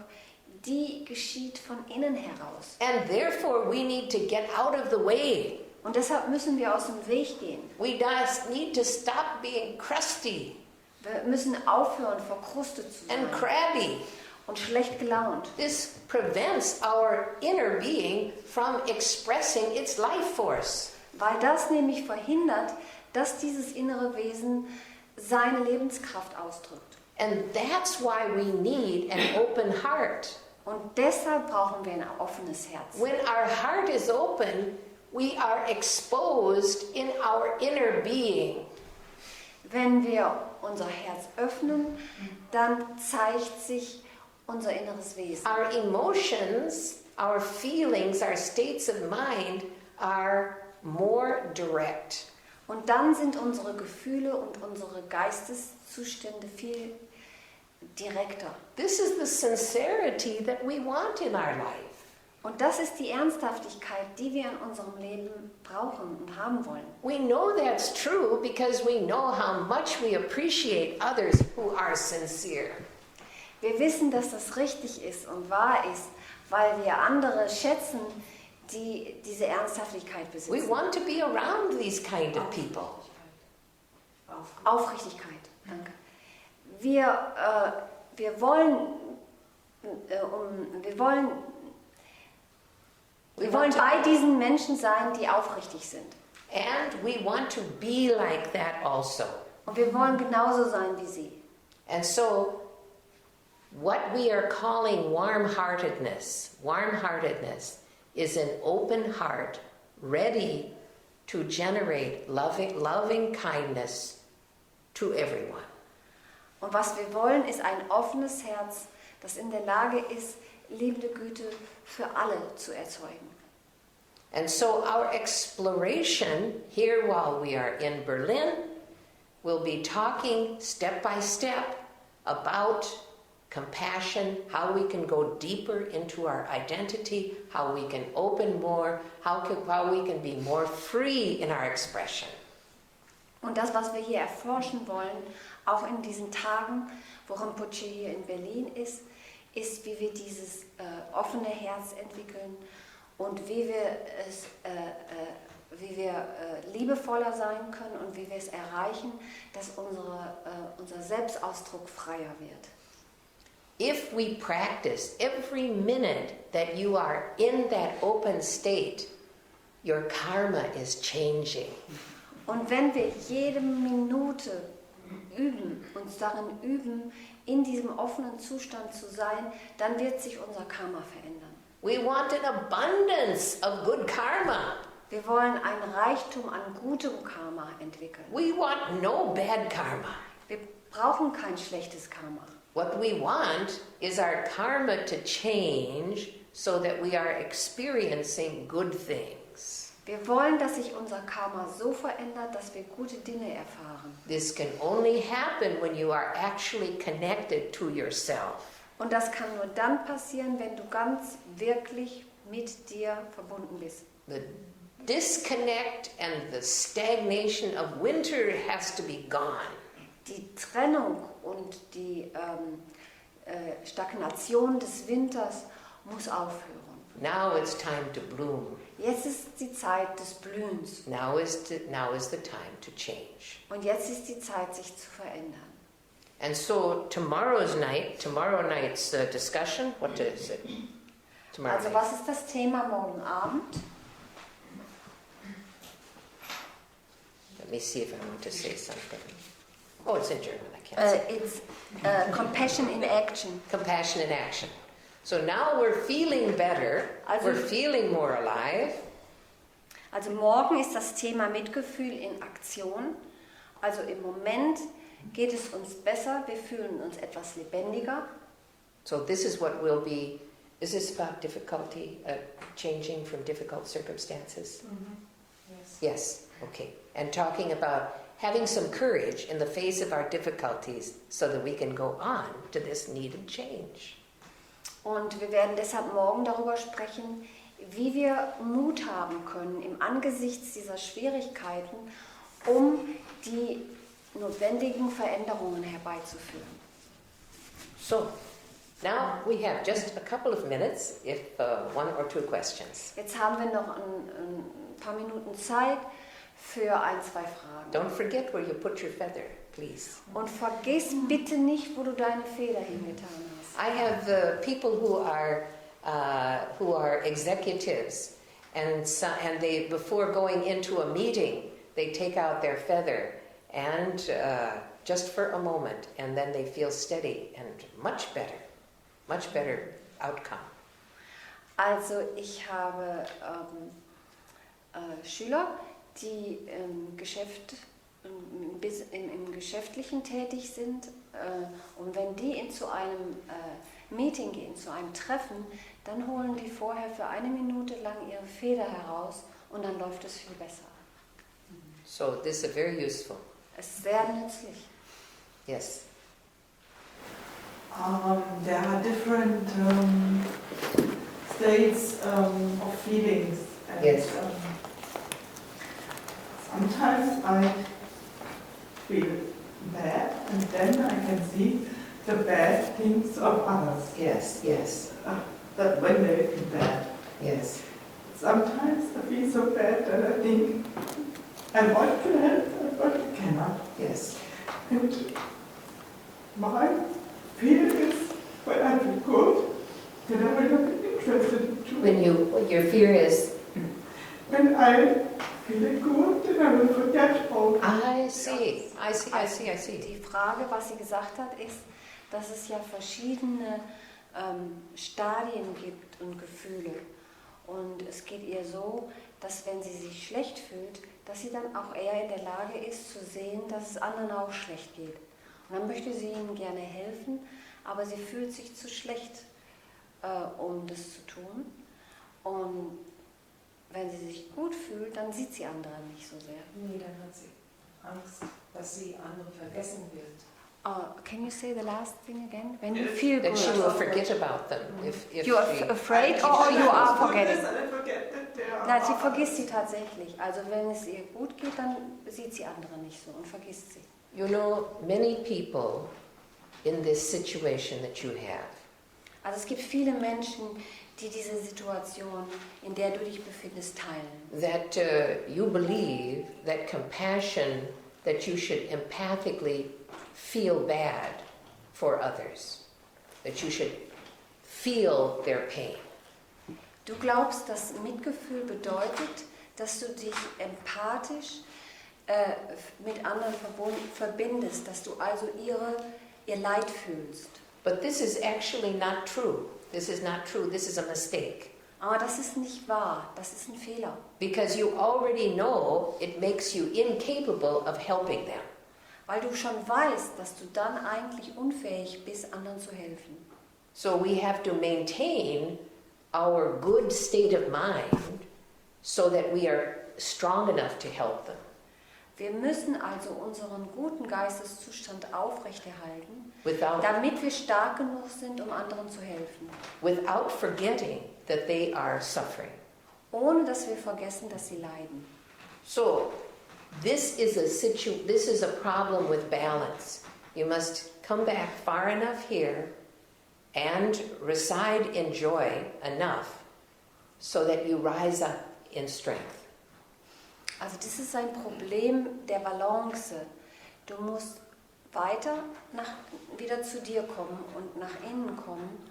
die geschieht von innen heraus. And therefore we need to get out of the way. Und deshalb müssen wir aus dem Weg gehen. We just need to stop being crusty Wir müssen aufhören, verkrustet zu sein and crabby. und schlecht gelaunt. This prevents our inner being from expressing its life force. Weil das nämlich verhindert, dass dieses innere Wesen seine Lebenskraft ausdrückt. And that's why we need an open heart. Und deshalb brauchen wir ein offenes Herz. When our heart is open, we are exposed in our inner being. Wenn wir unser Herz öffnen, dann zeigt sich unser inneres Wesen. Our emotions, our feelings, our states of mind are more direct. Und dann sind unsere Gefühle und unsere Geisteszustände viel direkter. This is the sincerity that we want in our life. Und das ist die Ernsthaftigkeit, die wir in unserem Leben brauchen und haben wollen. We know that's true because we know how much we appreciate others who are sincere. Wir wissen, dass das richtig ist und wahr ist, weil wir andere schätzen, die diese Ernsthaftigkeit We besitzen. want to be around these kind of people. Aufrichtigkeit, danke. Wir wollen wollen want bei to, diesen Menschen sein, die aufrichtig sind. and we want to be like that also. Und wir wollen genauso sein wie sie. And so, what we are calling warm-heartedness is an open heart ready to generate loving kindness to everyone. Und was wir wollen, ist ein offenes Herz, das in der Lage ist, liebende Güte für alle zu erzeugen. And so our exploration here while we are in Berlin will be talking step by step about compassion, how we can go deeper into our identity, how we can open more, how we can be more free in our expression. Und das, was wir hier erforschen wollen, auch in diesen Tagen, wo Rinpoche hier in Berlin ist, wie wir dieses offene Herz entwickeln und wie wir liebevoller sein können und wie wir es erreichen, dass unser Selbstausdruck freier wird. If we practice every minute that you are in that open state, your karma is changing. Und wenn wir jede Minute uns darin üben, in diesem offenen Zustand zu sein, dann wird sich unser Karma verändern. We want an abundance of good karma. Wir wollen ein Reichtum an gutem Karma entwickeln. We want no bad karma. Wir brauchen kein schlechtes Karma. What we want is our karma to change so that we are experiencing good things. Wir wollen, dass sich unser Karma so verändert, dass wir gute Dinge erfahren. This can only happen when you are actually connected to yourself. Und das kann nur dann passieren, wenn du ganz wirklich mit dir verbunden bist. The disconnect and the stagnation of winter has to be gone. Die Trennung und die Stagnation des Winters muss aufhören. Now it's time to bloom. Jetzt ist die Zeit des Blühens. Now is the time to change. Und jetzt ist die Zeit, sich zu verändern. And so tomorrow night's discussion, what is it? Tomorrow Also night. was ist das Thema morgen Abend? Let me see if I want to say something. Oh, it's in German, I can't say. It's compassion in action. Compassion in action. So now we're feeling better, Also- we're feeling more alive. Also morgen ist das Thema Mitgefühl in Aktion. Also im Moment geht es uns besser, wir fühlen uns etwas lebendiger. So this is what will be, is this about difficulty, changing from difficult circumstances? Yes. Yes, okay. And talking about having some courage in the face of our difficulties so that we can go on to this needed change. Und wir werden deshalb morgen darüber sprechen, wie wir Mut haben können im Angesicht dieser Schwierigkeiten, um die notwendigen Veränderungen herbeizuführen. So, now we have just a couple of minutes, if one or two questions. Jetzt haben wir noch ein paar Minuten Zeit für ein, zwei Fragen. Don't forget where you put your feather, please. Und vergiss bitte nicht, wo du deine Feder hingetan hast. I have people who are executives, and they, before going into a meeting, they take out their feather and just for a moment, and then they feel steady and much better outcome. Also ich habe Schüler, die im Geschäftlichen tätig sind, und wenn die zu einem Meeting gehen, zu einem Treffen, dann holen die vorher für eine Minute lang ihre Feder heraus und dann läuft es viel besser. So this is very useful. Es ist sehr nützlich. Yes. There are different states of feelings. And, Yes. Sometimes I feel bad, and then I can see the bad things of others. Yes. That when they feel bad. Yes. Sometimes I feel so bad that I think I want to help, but I cannot. Yes. And my feeling is when I feel good, then I will not be interested to when your fear is? When I feel good, then I will forget all. I see. Die Frage, was sie gesagt hat, ist, dass es ja verschiedene Stadien gibt und Gefühle. Und es geht ihr so, dass wenn sie sich schlecht fühlt, dass sie dann auch eher in der Lage ist zu sehen, dass es anderen auch schlecht geht. Und dann möchte sie ihnen gerne helfen, aber sie fühlt sich zu schlecht, um das zu tun. Und wenn sie sich gut fühlt, dann sieht sie andere nicht so sehr. Nee, dann hat sie Angst, dass sie andere vergessen wird. Can you say the last thing again? When you feel That good, she will forget about them. If you are afraid or you are forgetting? And I forget that they are. Nein, sie vergisst sie tatsächlich. Also wenn es ihr gut geht, dann sieht sie andere nicht so und vergisst sie. You know, many people in this situation that you have, Also es gibt viele Menschen, die diese Situation, in der du dich befindest, teilen. that you believe that compassion, that you should empathically feel bad for others, that you should feel their pain. Du glaubst, dass Mitgefühl bedeutet, dass du dich empathisch mit anderen verbindest, dass du also ihr Leid fühlst. But this is actually not true. This is not true. This is a mistake. Aber das ist nicht wahr, das ist ein Fehler. Because you already know it makes you incapable of helping them. Weil du schon weißt, dass du dann eigentlich unfähig bist, anderen zu helfen. So we have to maintain our good state of mind so that we are strong enough to help them. Wir müssen also unseren guten Geisteszustand aufrechterhalten, Without, damit wir stark genug sind, um anderen zu helfen. without forgetting that they are suffering. Ohne dass wir vergessen, dass sie leiden. So this is a problem with balance. You must come back far enough here and reside in joy enough so that you rise up in strength. Also das ist ein Problem der Balance. Du musst wieder zu dir kommen und nach innen kommen,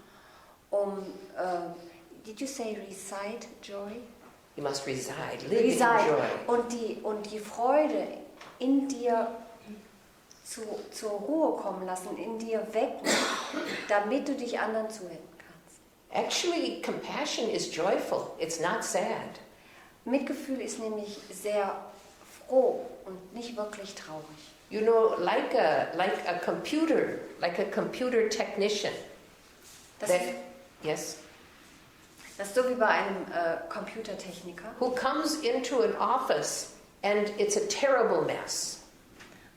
did you say reside, joy? You must reside, live in joy. Und die Freude in dir zur Ruhe kommen lassen, in dir wecken, damit du dich anderen zuwenden kannst. Actually, compassion is joyful. It's not sad. Mitgefühl ist nämlich sehr froh und nicht wirklich traurig. You know, like a computer technician. Das ist so wie bei einem Computertechniker. Who comes into an office and it's a terrible mess.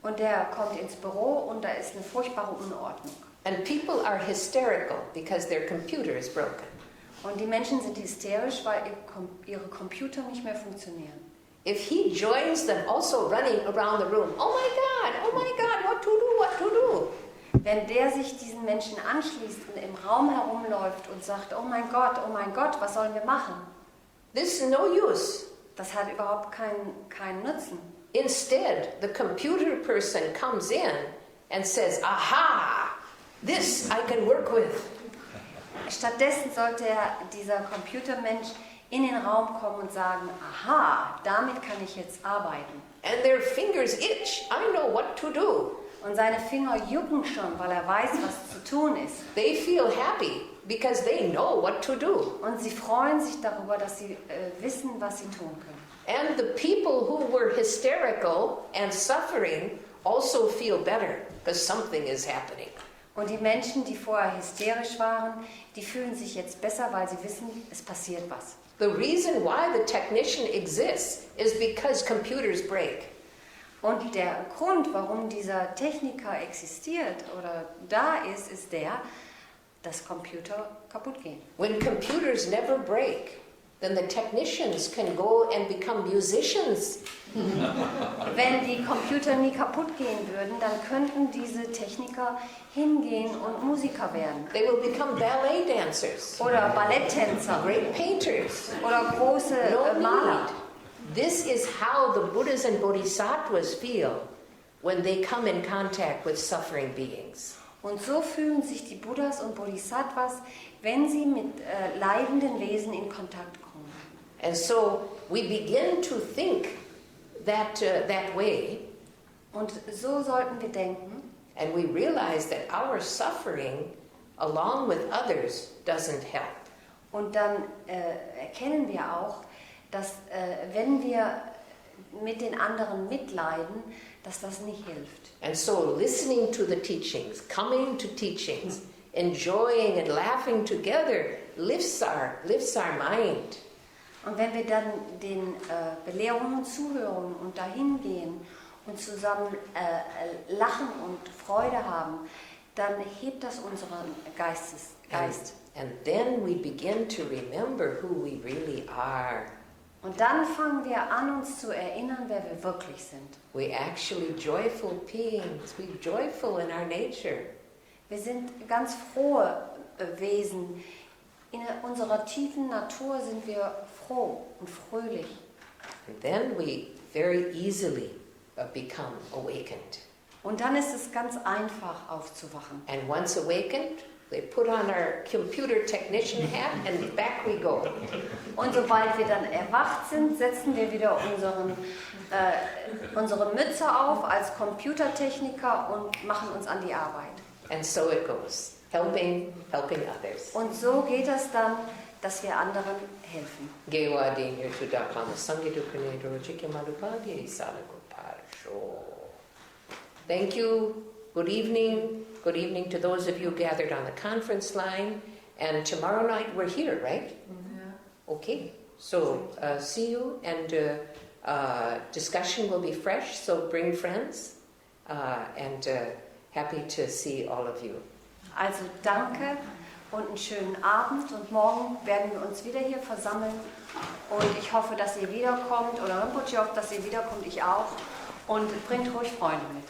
Und der kommt ins Büro und da ist eine furchtbare Unordnung. And people are hysterical because their computer is broken. Und die Menschen sind hysterisch, weil ihre Computer nicht mehr funktionieren. If he joins them also running around the room, oh my God, what to do? Wenn der sich diesen Menschen anschließt und im Raum herumläuft und sagt, oh mein Gott, was sollen wir machen? This is no use. Das hat überhaupt keinen Nutzen. Instead, the computer person comes in and says, aha, this I can work with. Stattdessen sollte dieser Computermensch in den Raum kommen und sagen, aha, damit kann ich jetzt arbeiten. And their fingers itch. I know what to do. Und seine Finger jucken schon, weil er weiß, was zu tun ist. They feel happy because they know what to do. Und sie freuen sich darüber, dass sie wissen, was sie tun können. And the people who were hysterical and suffering also feel better because something is happening. Und die Menschen, die vorher hysterisch waren, die fühlen sich jetzt besser, weil sie wissen, es passiert was. The reason why the technician exists is because computers break. Und der Grund, warum dieser Techniker existiert oder da ist der, dass Computer kaputt gehen. When computers never break, then the technicians can go and become musicians. Wenn die Computer nie kaputt gehen würden, dann könnten diese Techniker hingehen und Musiker werden. They will become ballet dancers, Oder Balletttänzer. great painters. Oder große Maler. This is how the Buddhas and Bodhisattvas feel when they come in contact with suffering beings. Und so fühlen sich die Buddhas und Bodhisattvas, wenn sie mit leidenden Wesen in Kontakt kommen. And so we begin to think that way, Und so sollten wir denken. and we realize that our suffering along with others doesn't help. Und dann erkennen wir auch, dass wenn wir mit den anderen mitleiden, dass das nicht hilft. And so listening to the teachings, coming to teachings, enjoying and laughing together lifts our mind. Und wenn wir dann den Belehrungen zuhören und dahin gehen und zusammen lachen und Freude haben, dann hebt das unseren Geist. And then we begin to remember who we really are. Und dann fangen wir an, uns zu erinnern, wer wir wirklich sind. We're actually joyful beings. We're joyful in our nature. Wir sind ganz frohe Wesen. In unserer tiefen Natur sind wir froh und fröhlich. And then we very easily become awakened. Und dann ist es ganz einfach aufzuwachen. And once awakened, they put on our computer technician hat and back we go. Und sobald wir dann erwacht sind, setzen wir wieder unsere Mütze auf als Computertechniker und machen uns an die Arbeit. And so it goes, helping others. Und so geht es dann, dass wir anderen helfen. Gewa dinyo tudakama sangidukune rojikimalupagi salakuparsho. Thank you. Good evening. Good evening to those of you gathered on the conference line. And tomorrow night we're here, right? Ja. Okay. So see you, and discussion will be fresh. So bring friends, and happy to see all of you. Also danke und einen schönen Abend. Und morgen werden wir uns wieder hier versammeln. Und ich hoffe, dass ihr wiederkommt. Oder Rinpoche hofft, dass ihr wiederkommt. Ich auch. Und bringt ruhig Freunde mit.